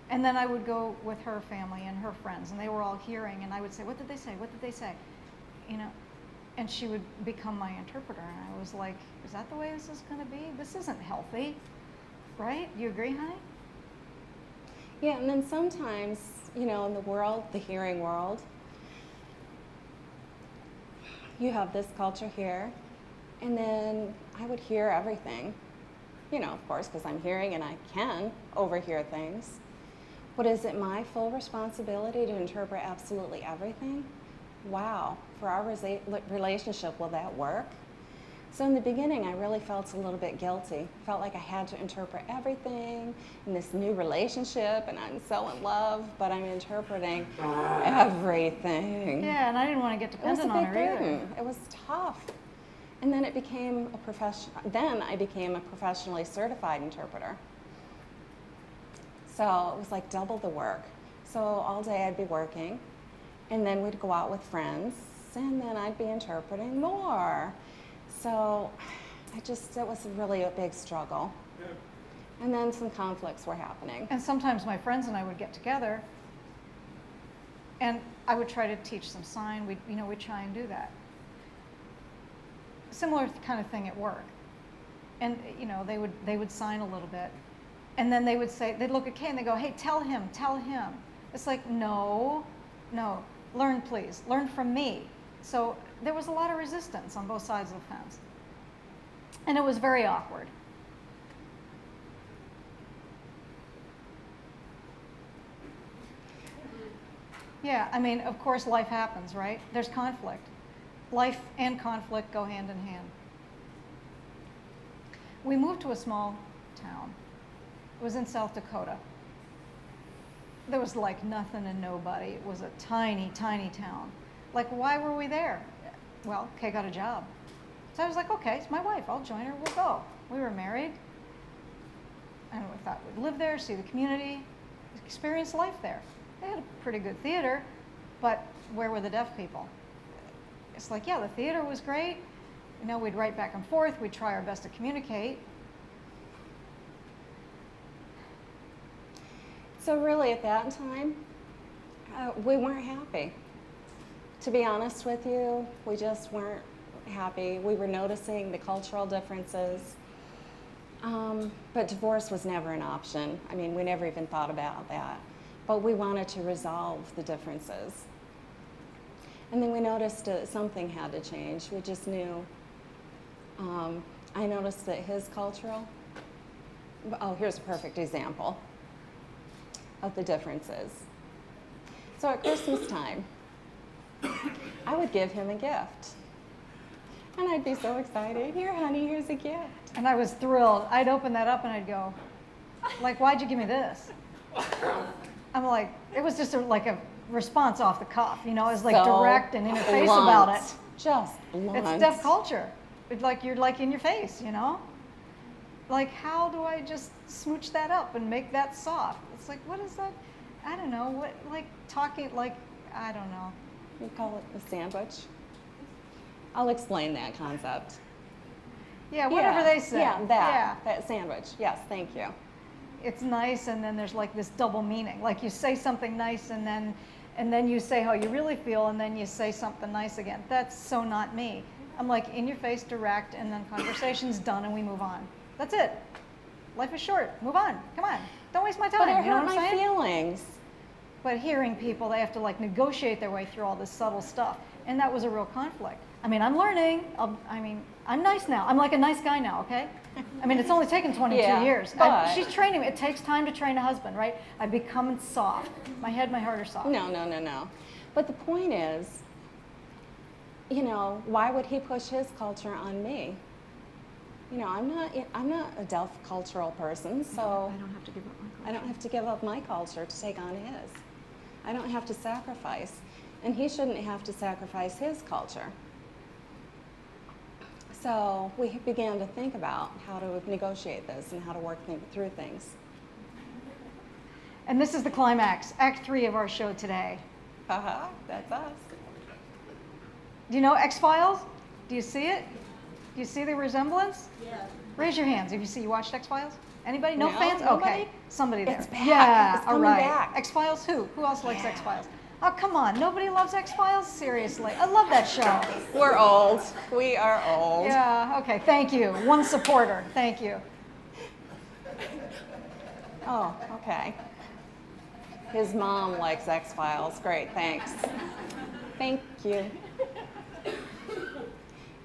And then I would go with her family and her friends, and they were all hearing, and I would say, what did they say? What did they say? You know, and she would become my interpreter, and I was like, is that the way this is going to be? This isn't healthy, right? You agree, honey? Yeah, and then sometimes, you know, in the world, the hearing world, you have this culture here, and then I would hear everything. You know, of course, because I'm hearing and I can overhear things. But is it my full responsibility to interpret absolutely everything? Wow, for our relationship, will that work? So in the beginning, I really felt a little bit guilty. Felt like I had to interpret everything in this new relationship, and I'm so in love, but I'm interpreting everything. Yeah, and I didn't want to get dependent on her either. It was tough. And then it became I became a professionally certified interpreter. So it was like double the work. So all day I'd be working, and then we'd go out with friends, and then I'd be interpreting more. So it was really a big struggle. Yeah. And then some conflicts were happening. And sometimes my friends and I would get together, and I would try to teach some sign. We'd try and do that. Similar kind of thing at work. And you know, they would sign a little bit. And then they'd look at Kay and they go, hey, tell him. It's like, no, learn please, learn from me. So there was a lot of resistance on both sides of the fence. And it was very awkward. Yeah, I mean, of course life happens, right? There's conflict. Life and conflict go hand in hand. We moved to a small town. It was in South Dakota. There was like nothing and nobody. It was a tiny, tiny town. Like, why were we there? Well, Kay got a job. So I was like, okay, it's my wife. I'll join her. We'll go. We were married. And we thought we'd live there, see the community, experience life there. They had a pretty good theater, but where were the deaf people? It's like, yeah, the theater was great. You know, we'd write back and forth. We'd try our best to communicate. So really at that time, we weren't happy. To be honest with you, we just weren't happy. We were noticing the cultural differences, but divorce was never an option. I mean, we never even thought about that. But we wanted to resolve the differences. And then we noticed that something had to change. We just knew. I noticed that his cultural, here's a perfect example of the differences. So at Christmas time, I would give him a gift. And I'd be so excited. Here, honey, here's a gift. And I was thrilled. I'd open that up and I'd go, like, why'd you give me this? I'm like, it was just like a response off the cuff, you know, it was like So direct and in your face blunt. about it. Just blunt. It's deaf culture. It's like you're like in your face, you know? Like, how do I just smooch that up and make that soft? It's like, what is that? I don't know. What, like talking, like, I don't know. You call it a sandwich? I'll explain that concept. Yeah, whatever they say. Yeah, that sandwich. Yes, thank you. It's nice, and then there's like this double meaning. Like you say something nice, and then you say how you really feel, and then you say something nice again. That's so not me. I'm like in your face, direct, and then conversation's done, and we move on. That's it. Life is short. Move on. Come on. Don't waste my time. But it you know hurt what I'm my saying? feelings. But hearing people, they have to like negotiate their way through all this subtle stuff, and that was a real conflict. I mean, I'm learning. I'm nice now. I'm like a nice guy now, okay? I mean, it's only taken 22 Yeah, years. but- She's training me. It takes time to train a husband, right? I'm becoming soft. My head, my heart are soft. No. But the point is, you know, why would he push his culture on me? You know, I'm not a deaf cultural person, so I don't have to give up my culture. I don't have to give up my culture to take on his. I don't have to sacrifice, and he shouldn't have to sacrifice his culture. So we began to think about how to negotiate this and how to work through things. And this is the climax, Act 3 of our show today. Haha, that's us. Do you know X-Files? Do you see it? Do you see the resemblance? Yeah. Raise your hands if you watched X-Files. Anybody? No, No, fans? nobody? Okay. Somebody there. It's back. Yeah, It's all coming right. back. X-Files who? Who else likes X-Files? Oh, come on. Nobody loves X-Files? Seriously. I love that show. We're old. We are old. Yeah, okay. Thank you. One supporter. Thank you. Oh, okay. His mom likes X-Files. Great, thanks. Thank you.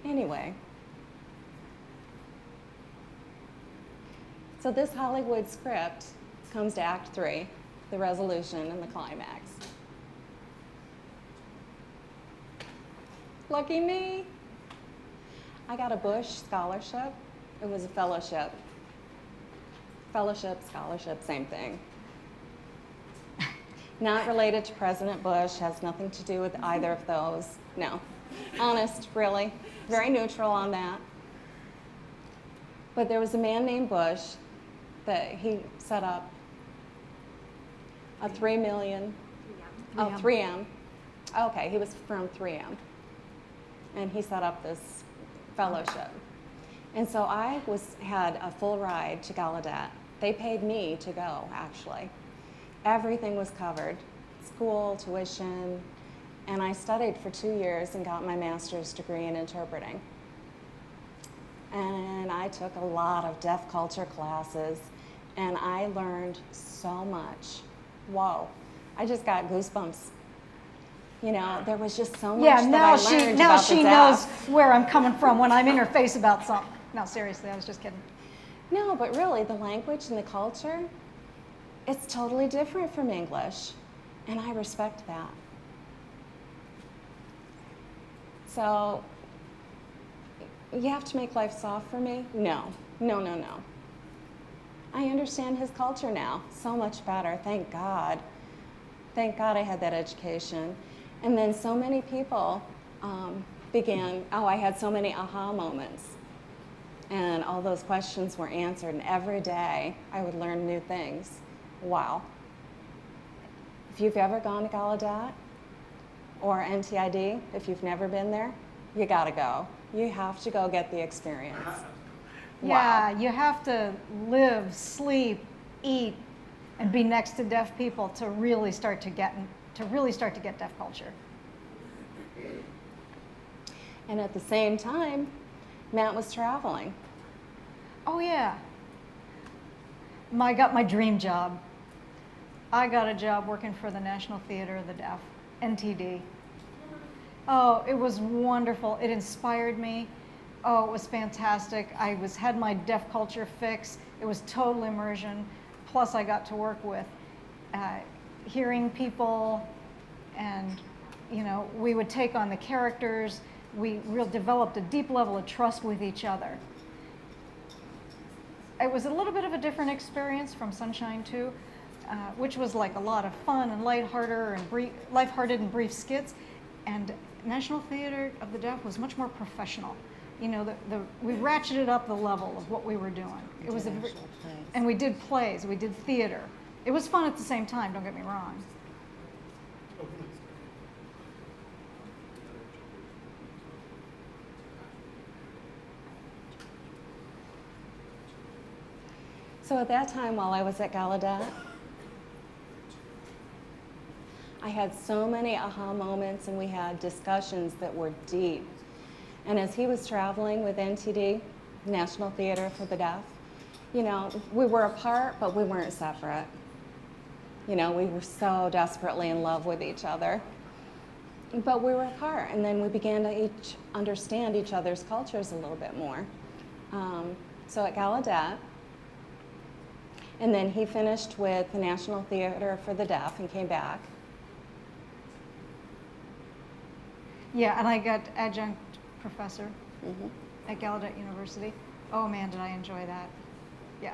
Anyway. So this Hollywood script comes to Act 3, the resolution and the climax. Lucky me. I got a Bush scholarship. It was a fellowship. Fellowship, scholarship, same thing. Not related to President Bush, has nothing to do with either of those. No. Honest, really. Very neutral on that. But there was a man named Bush that he set up a 3 million, 3M. Okay, he was from 3M. And he set up this fellowship. And so I had a full ride to Gallaudet. They paid me to go, actually. Everything was covered, school, tuition, and I studied for 2 years and got my master's degree in interpreting. And I took a lot of deaf culture classes, and I learned so much. Whoa, I just got goosebumps. You know, there was just so much that I learned about the she knows deaf. where I'm coming from when I'm in her face about something. No, seriously, I was just kidding. No, but really, the language and the culture, it's totally different from English, and I respect that. So, you have to make life soft for me? No. I understand his culture now so much better, thank God. Thank God I had that education. And then so many people I had so many aha moments. And all those questions were answered, and every day I would learn new things. Wow. If you've ever gone to Gallaudet or NTID, if you've never been there, you gotta go. You have to go get the experience. Yeah, Wow. you have to live, sleep, eat, and be next to deaf people to really start to get deaf culture. And at the same time, Matt was traveling. Oh yeah. I got my dream job. I got a job working for the National Theater of the Deaf, NTD. Oh, it was wonderful. It inspired me. Oh, it was fantastic. I had my deaf culture fix. It was total immersion. Plus, I got to work with hearing people, And, you know, we would take on the characters. We developed a deep level of trust with each other. It was a little bit of a different experience from Sunshine 2, which was like a lot of fun and lighthearted and brief skits. And National Theater of the Deaf was much more professional. You know, we ratcheted up the level of what we were doing. It was and we did plays, we did theater. It was fun at the same time, don't get me wrong. So at that time, while I was at Gallaudet, I had so many aha moments, and we had discussions that were deep. And as he was traveling with NTD, National Theater for the Deaf, you know, we were apart, but we weren't separate. You know, we were so desperately in love with each other. But we were apart, and then we began to each understand each other's cultures a little bit more. So at Gallaudet, and then he finished with the National Theater for the Deaf and came back. Yeah, and I got adjunct professor at Gallaudet University. Oh man, did I enjoy that. Yeah,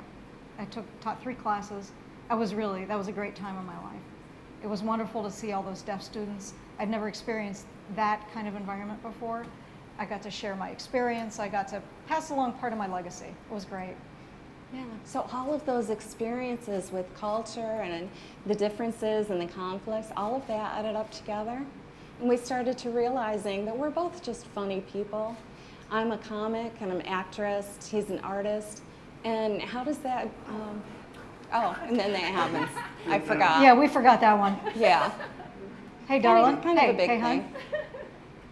I taught 3 classes. That was a great time of my life. It was wonderful to see all those deaf students. I'd never experienced that kind of environment before. I got to share my experience. I got to pass along part of my legacy. It was great. Yeah, so all of those experiences with culture and the differences and the conflicts, all of that added up together. And we started to realizing that we're both just funny people. I'm a comic and I'm an actress, he's an artist. And how does that, oh, and then that happens. I forgot. Yeah, we forgot that one. Yeah. Hey, darling. Kind of hey, a big hey, thing. hon.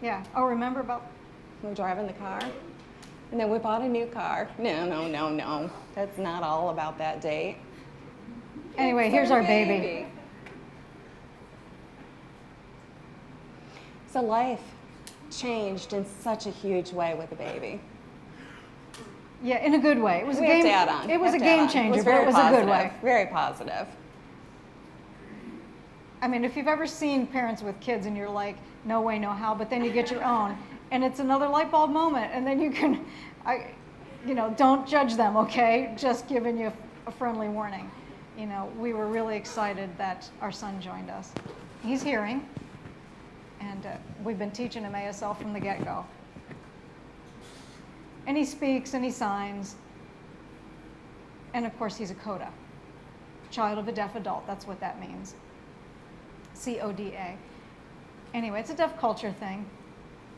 Yeah. Oh, remember about? We were driving the car, and then we bought a new car. No. That's not all about that date. Anyway, It's here's our baby. So life changed in such a huge way with the baby. Yeah, in a good way. It was We a have game. to add on. It was We a have to add game on. changer, but very it was a good way. positive, Very positive. I mean, if you've ever seen parents with kids and you're like, no way, no how, but then you get your own, and it's another light bulb moment, and then you can, don't judge them, okay? Just giving you a friendly warning. You know, we were really excited that our son joined us. He's hearing, and we've been teaching him ASL from the get-go. And he speaks and he signs, and of course he's a CODA, child of a deaf adult. That's what that means. CODA. Anyway, it's a deaf culture thing,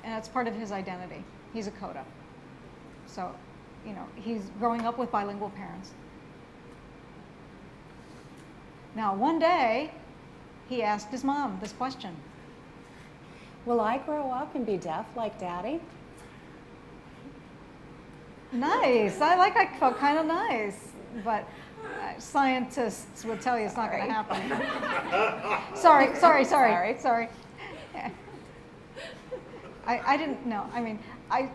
and it's part of his identity. He's a CODA. So, you know, he's growing up with bilingual parents. Now, one day, he asked his mom this question. Will I grow up and be deaf like Daddy? Nice. I felt kind of nice, but scientists would tell you it's not going to happen. Sorry. I didn't know. I mean, I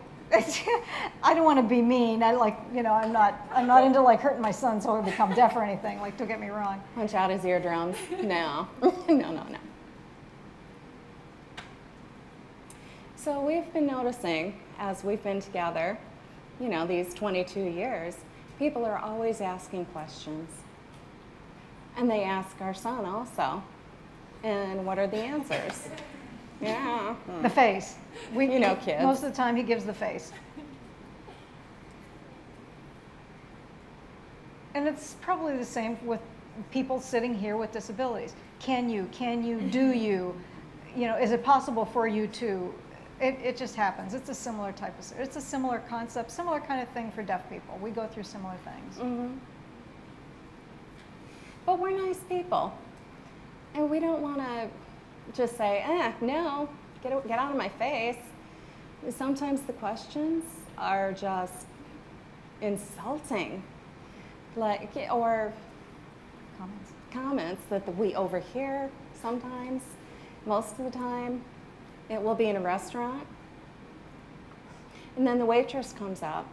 don't want to be mean. I'm not into like hurting my son so he'll become deaf or anything. Like, don't get me wrong. Punch out his eardrums? No. No. So we've been noticing as we've been together, you know, these 22 years, people are always asking questions. And they ask our son also. And what are the answers? Yeah. The face. You know kids. Most of the time he gives the face. And it's probably the same with people sitting here with disabilities. Can you, do you, is it possible for you to? It just happens. It's a similar it's a similar concept, similar kind of thing for deaf people. We go through similar things. Mm-hmm. But we're nice people. And we don't want to just say, no, get out of my face. Sometimes the questions are just insulting, or comments that we overhear sometimes. Most of the time, it will be in a restaurant, and then the waitress comes up.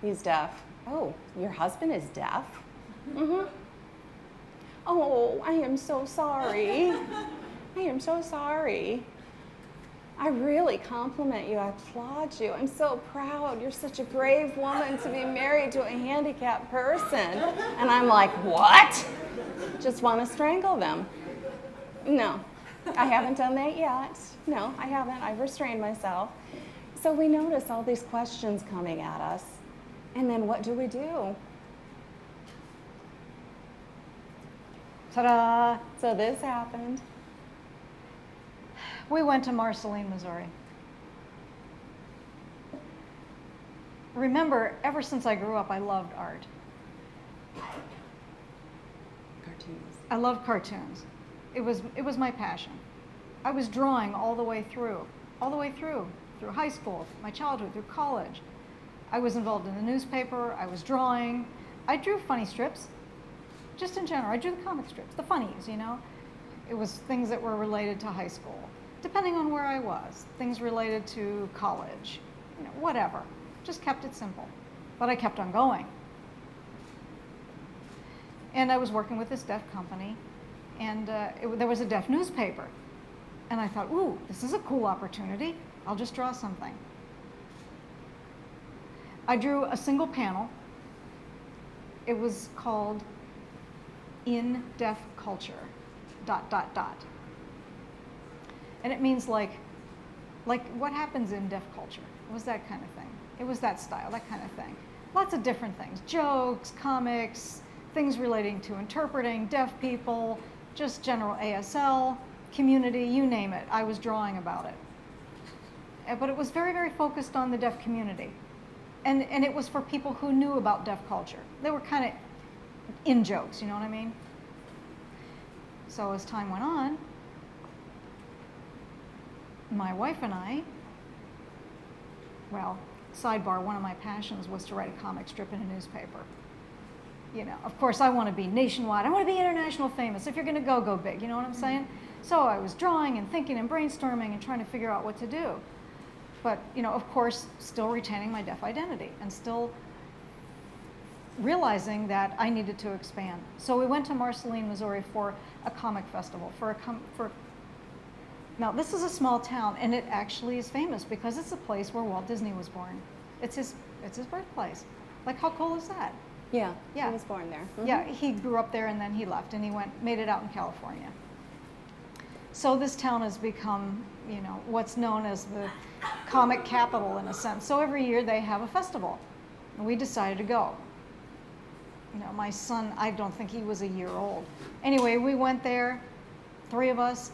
He's deaf. Oh, your husband is deaf? Mm-hmm. Oh, I am so sorry. I am so sorry. I really compliment you. I applaud you. I'm so proud. You're such a brave woman to be married to a handicapped person. And I'm like, what? Just want to strangle them. No, I haven't done that yet. No, I haven't. I've restrained myself. So we notice all these questions coming at us. And then what do? Ta-da! So this happened. We went to Marceline, Missouri. Remember, ever since I grew up, I loved art. Cartoons. I loved cartoons. It was my passion. I was drawing all the way through high school, my childhood, through college. I was involved in the newspaper. I was drawing. I drew funny strips, just in general. I drew the comic strips, the funnies, you know. It was things that were related to high school, depending on where I was. Things related to college, you know, whatever. Just kept it simple. But I kept on going. And I was working with this deaf company, and there was a deaf newspaper. And I thought, ooh, this is a cool opportunity. I'll just draw something. I drew a single panel. It was called In Deaf Culture, ... And it means like what happens in deaf culture. It was that kind of thing. It was that style, that kind of thing. Lots of different things, jokes, comics, things relating to interpreting, deaf people, just general ASL, community, you name it. I was drawing about it. But it was very, very focused on the deaf community. And it was for people who knew about deaf culture. They were kind of in jokes, you know what I mean? So as time went on, my wife and I, well, sidebar, one of my passions was to write a comic strip in a newspaper. You know, of course, I want to be nationwide. I want to be international famous. If you're going to go, go big. You know what I'm saying? So I was drawing and thinking and brainstorming and trying to figure out what to do. But, you know, of course, still retaining my deaf identity and still realizing that I needed to expand. So we went to Marceline, Missouri for a comic festival, now, this is a small town, and it actually is famous because it's a place where Walt Disney was born. It's his birthplace. Like, how cool is that? Yeah, Yeah. he was born there. Mhm. Yeah, he grew up there, and then he left, and he made it out in California. So this town has become, you know, what's known as the comic capital in a sense. So every year they have a festival, and we decided to go. You know, my son, I don't think he was a year old. Anyway, we went there, 3 of us.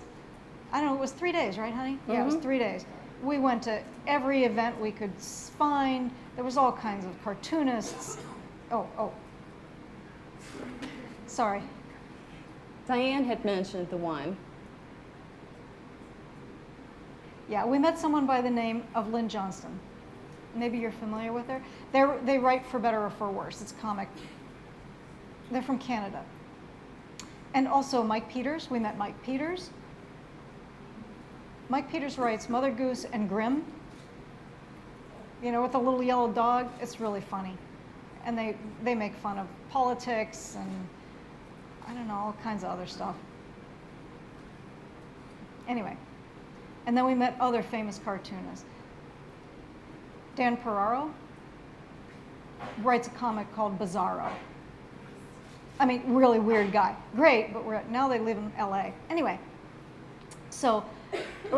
I don't know, it was 3 days, right, honey? Yeah, it was 3 days. We went to every event we could find. There was all kinds of cartoonists. Oh. Sorry. Diane had mentioned the one. Yeah, we met someone by the name of Lynn Johnston. Maybe you're familiar with her. They write For Better or For Worse. It's comic. They're from Canada. And also Mike Peters. We met Mike Peters. Mike Peters writes Mother Goose and Grimm. You know, with a little yellow dog. It's really funny. And they make fun of politics and, I don't know, all kinds of other stuff. Anyway. And then we met other famous cartoonists. Dan Ferraro writes a comic called Bizarro. I mean, really weird guy. Great, but now they live in LA. Anyway, so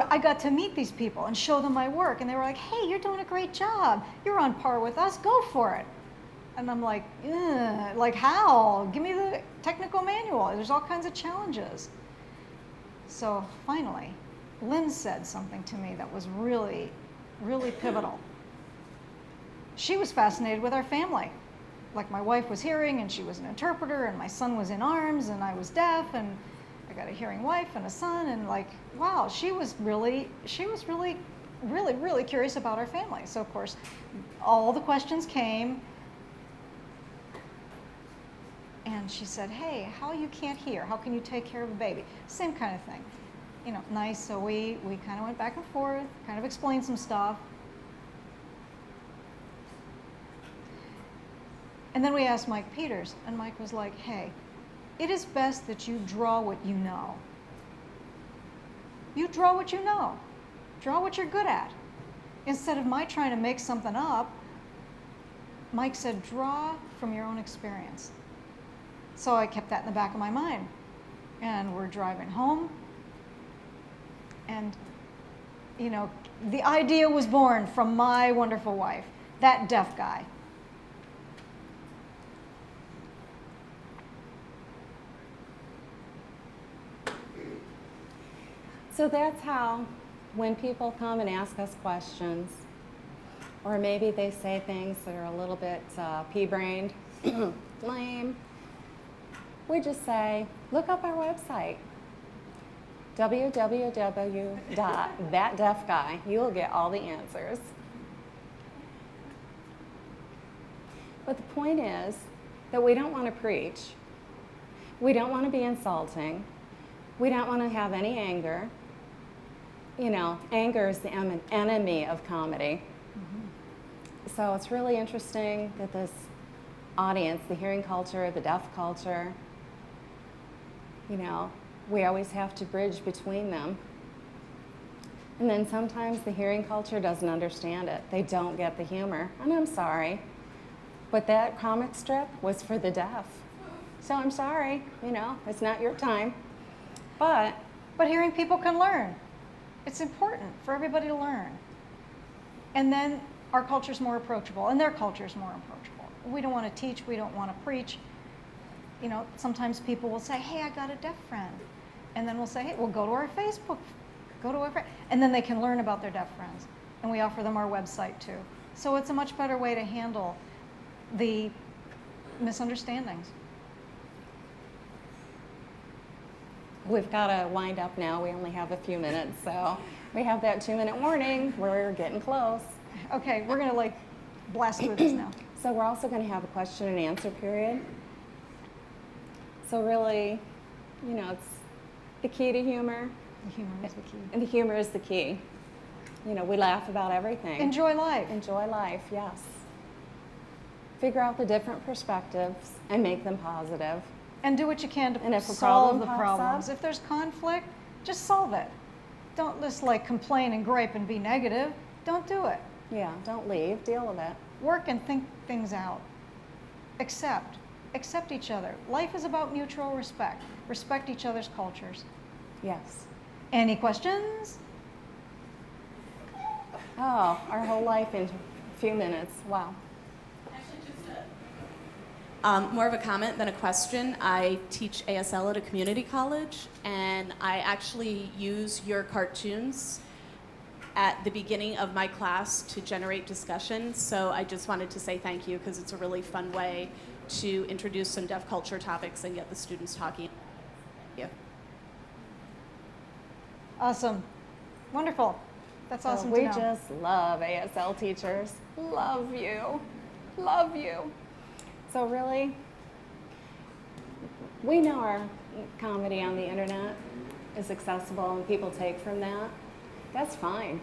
I got to meet these people and show them my work, and they were like, hey, you're doing a great job. You're on par with us. Go for it. And I'm like, like how? Give me the technical manual. There's all kinds of challenges. So finally, Lynn said something to me that was really, really pivotal. She was fascinated with our family. Like my wife was hearing and she was an interpreter, and my son was in arms and I was deaf, and I got a hearing wife and a son, and like, wow, she was really, really curious about our family. So of course, all the questions came, and she said, hey, how you can't hear? How can you take care of a baby? Same kind of thing. You know, nice. So we kind of went back and forth, kind of explained some stuff. And then we asked Mike Peters, and Mike was like, hey, it is best that you draw what you know. You draw what you know. Draw what you're good at. Instead of my trying to make something up, Mike said, draw from your own experience. So I kept that in the back of my mind. And we're driving home. And, you know, the idea was born from my wonderful wife, that deaf guy. So that's how, when people come and ask us questions, or maybe they say things that are a little bit pea-brained, lame, we just say, look up our website, www.thatdeafguy. You will get all the answers. But the point is that we don't want to preach. We don't want to be insulting. We don't want to have any anger. You know, anger is the enemy of comedy. Mm-hmm. So it's really interesting that this audience, the hearing culture, the deaf culture, you know, we always have to bridge between them. And then sometimes the hearing culture doesn't understand it. They don't get the humor. And I'm sorry, but that comic strip was for the deaf. So I'm sorry, you know, it's not your time. But hearing people can learn. It's important for everybody to learn. And then our culture's more approachable, and their culture's more approachable. We don't want to teach, we don't want to preach. You know, sometimes people will say, hey, I got a deaf friend. And then we'll say, hey, well, go to our Facebook, go to our, and then they can learn about their deaf friends. And we offer them our website too. So it's a much better way to handle the misunderstandings. we've got to wind up now. We only have a few minutes, so we have that 2-minute warning. We're getting close. Okay, we're going to like blast through this now. So we're also going to have a question and answer period. So really, you know, it's the key to humor. The humor is the key. And the humor is the key. You know, we laugh about everything. Enjoy life. Enjoy life, yes. Figure out the different perspectives and make them positive. And do what you can And to if a solve problem the pops problems. up- If there's conflict, just solve it. Don't just like complain and gripe and be negative. Don't do it. Yeah, don't leave, deal with it. Work and think things out. Accept. Accept each other. Life is about mutual respect. Respect each other's cultures. Yes. Any questions? Oh, our whole life in a few minutes. Wow. More of a comment than a question. I teach ASL at a community college, and I actually use your cartoons at the beginning of my class to generate discussion. So I just wanted to say thank you, because it's a really fun way to introduce some deaf culture topics and get the students talking. Thank you. Awesome. Wonderful. That's So awesome we to know. just love ASL teachers. Love you. Love you. So really, we know our comedy on the internet is accessible and people take from that. That's fine.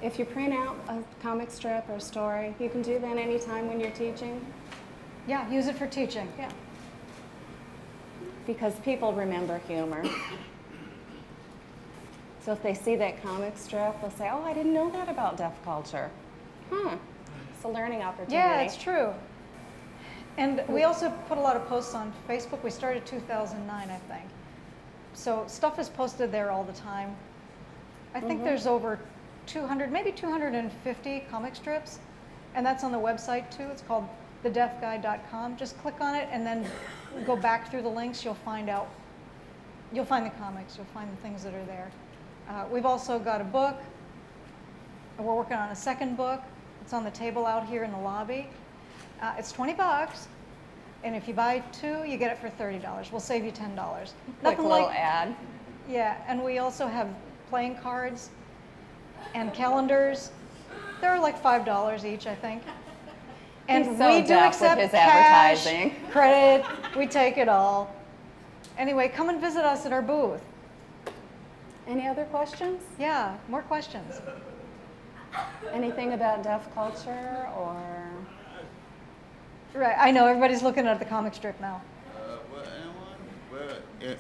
If you print out a comic strip or story, you can do that anytime when you're teaching. Yeah, use it for teaching. Yeah. Because people remember humor. So if they see that comic strip, they'll say, oh, I didn't know that about deaf culture. It's a learning opportunity. Yeah, it's true. And we also put a lot of posts on Facebook. We started 2009, I think. So stuff is posted there all the time. I think there's over 200, maybe 250 comic strips. And that's on the website too. It's called thedeafguy.com. Just click on it and then go back through the links. You'll find the comics. You'll find the things that are there. We've also got a book. We're working on a second book. It's on the table out here in the lobby. It's $20, and if you buy 2, you get it for $30. We'll save you $10. Quick little ad. Yeah, and we also have playing cards and calendars. They're like $5 each, I think. And He's so we do deaf with accept his cash, advertising. credit. We take it all. Anyway, come and visit us at our booth. Any other questions? Yeah, more questions. Anything about deaf culture or? Right, I know everybody's looking at the comic strip now.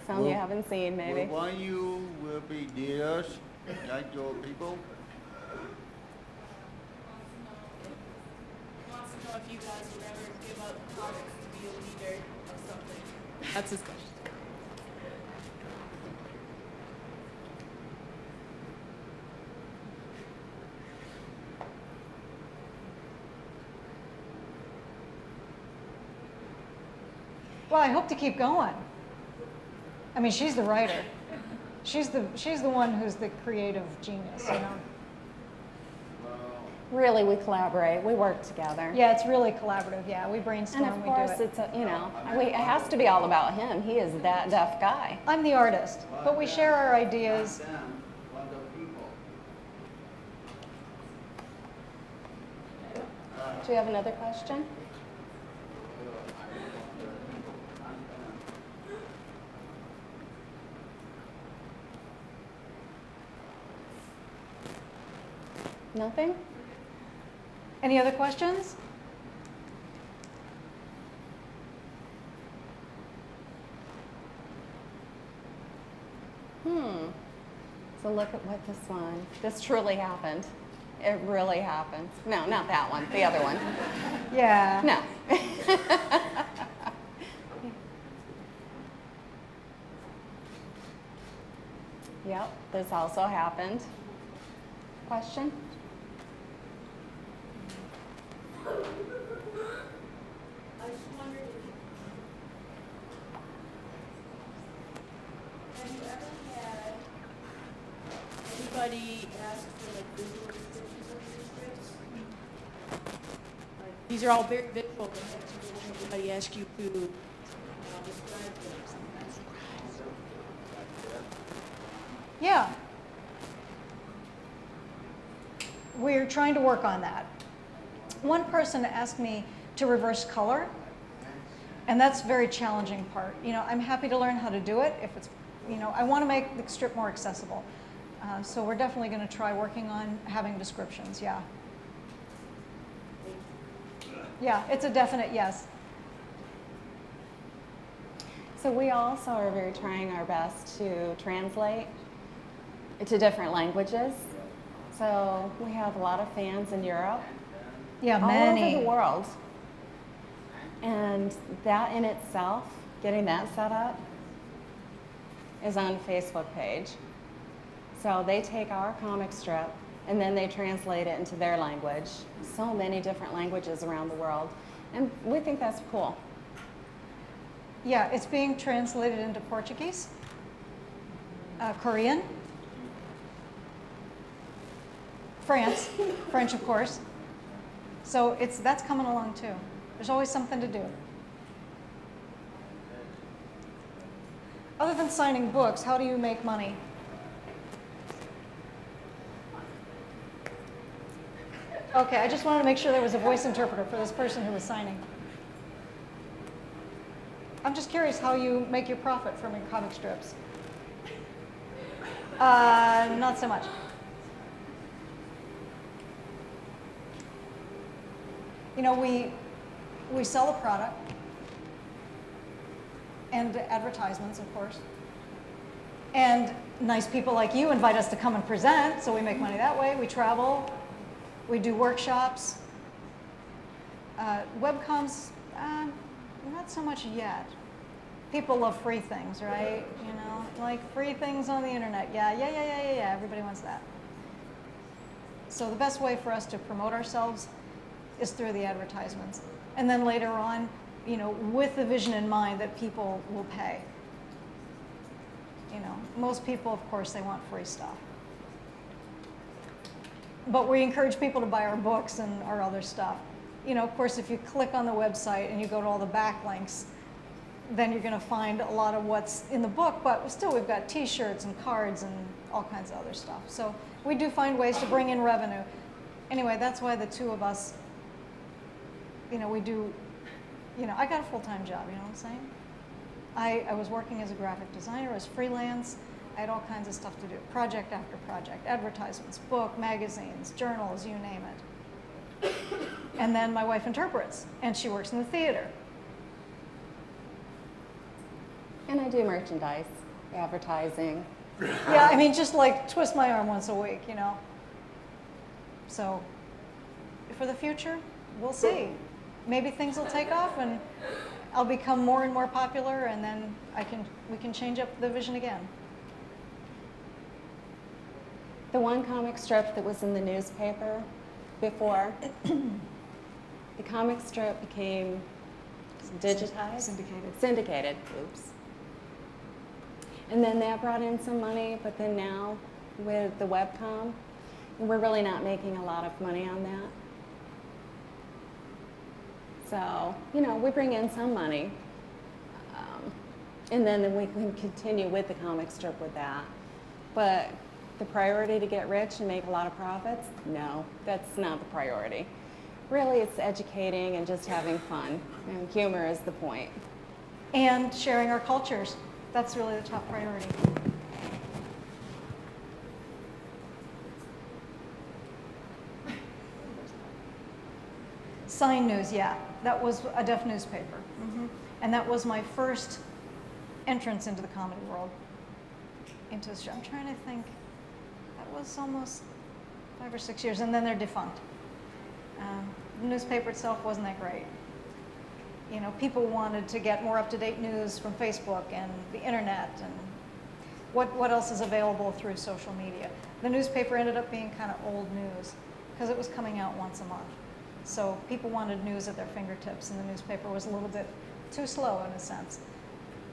Some you haven't seen, maybe. Why you will be dears, like your people? Wants to know if you guys would ever give up comics to be a leader of something. That's his question. Well, I hope to keep going. I mean, she's the writer. She's the one who's the creative genius, you know. Really, we collaborate. We work together. Yeah, it's really collaborative. Yeah, we brainstorm, And of we course, do it. it's it has to be all about him. He is that deaf guy. I'm the artist, but we share our ideas. Do you have another question? Nothing? Any other questions? So look at what this one. This truly happened. It really happened. No, not that one. The other one. Yeah. No. Yep, this also happened. Question? I just wondered have you ever had anybody ask for like visual descriptions of your scripts? Like, these are all very visual, but have anybody ask you to describe them? Yeah. We're trying to work on that. One person asked me to reverse color, and that's a very challenging part. You know, I'm happy to learn how to do it if it's, you know, I want to make the strip more accessible. So we're definitely going to try working on having descriptions, yeah. Yeah, it's a definite yes. So we also are very trying our best to translate to different languages. So we have a lot of fans in Europe, Yeah, all many. over the world. And that in itself, getting that set up, is on a Facebook page. So they take our comic strip and then they translate it into their language. So many different languages around the world. And we think that's cool. Yeah, it's being translated into Portuguese, Korean, French of course. So that's coming along too. There's always something to do. Other than signing books, how do you make money? Okay, I just wanted to make sure there was a voice interpreter for this person who was signing. I'm just curious how you make your profit from your comic strips. Not so much. You know, we sell a product and advertisements, of course. And nice people like you invite us to come and present, so we make money that way. We travel, we do workshops. Webcoms, not so much yet. People love free things, right? You know, like free things on the internet. Yeah, everybody wants that. So the best way for us to promote ourselves is through the advertisements. And then later on, you know, with the vision in mind that people will pay. You know, most people, of course, they want free stuff. But we encourage people to buy our books and our other stuff. You know, of course, if you click on the website and you go to all the backlinks, then you're going to find a lot of what's in the book, but still we've got t-shirts and cards and all kinds of other stuff. So we do find ways to bring in revenue. Anyway, that's why the two of us, you know, we do, you know, I got a full-time job, you know what I'm saying? I was working as a graphic designer, as freelance. I had all kinds of stuff to do, project after project, advertisements, book, magazines, journals, you name it. And then my wife interprets, and she works in the theater. And I do merchandise, advertising. Yeah, I mean, just like twist my arm once a week, you know. So for the future, we'll see. Maybe things will take off and I'll become more and more popular, and then we can change up the vision again. The one comic strip that was in the newspaper before, the comic strip became digitized? Syndicated, oops. And then that brought in some money, but then now with the webcom, we're really not making a lot of money on that. So, you know, we bring in some money, and then we can continue with the comic strip with that. But the priority to get rich and make a lot of profits? No, that's not the priority. Really, it's educating and just having fun, and humor is the point. And sharing our cultures. That's really the top priority. Sign news, yeah. That was a deaf newspaper. And that was my first entrance into the comedy world. I'm trying to think, that was almost 5 or 6 years, and then they're defunct. The newspaper itself wasn't that great. You know, people wanted to get more up-to-date news from Facebook and the internet and what else is available through social media. The newspaper ended up being kind of old news because it was coming out once a month. So people wanted news at their fingertips, and the newspaper was a little bit too slow in a sense.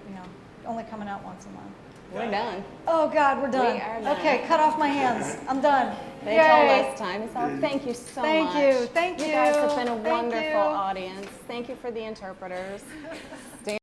You know, only coming out once a month. We're done. Oh God, we're done. We are done. Okay, cut off my hands. I'm done. They Yay. told us time is up. Thank you so Thank much. you. Thank you. You guys have been a Thank wonderful you. audience. Thank you for the interpreters.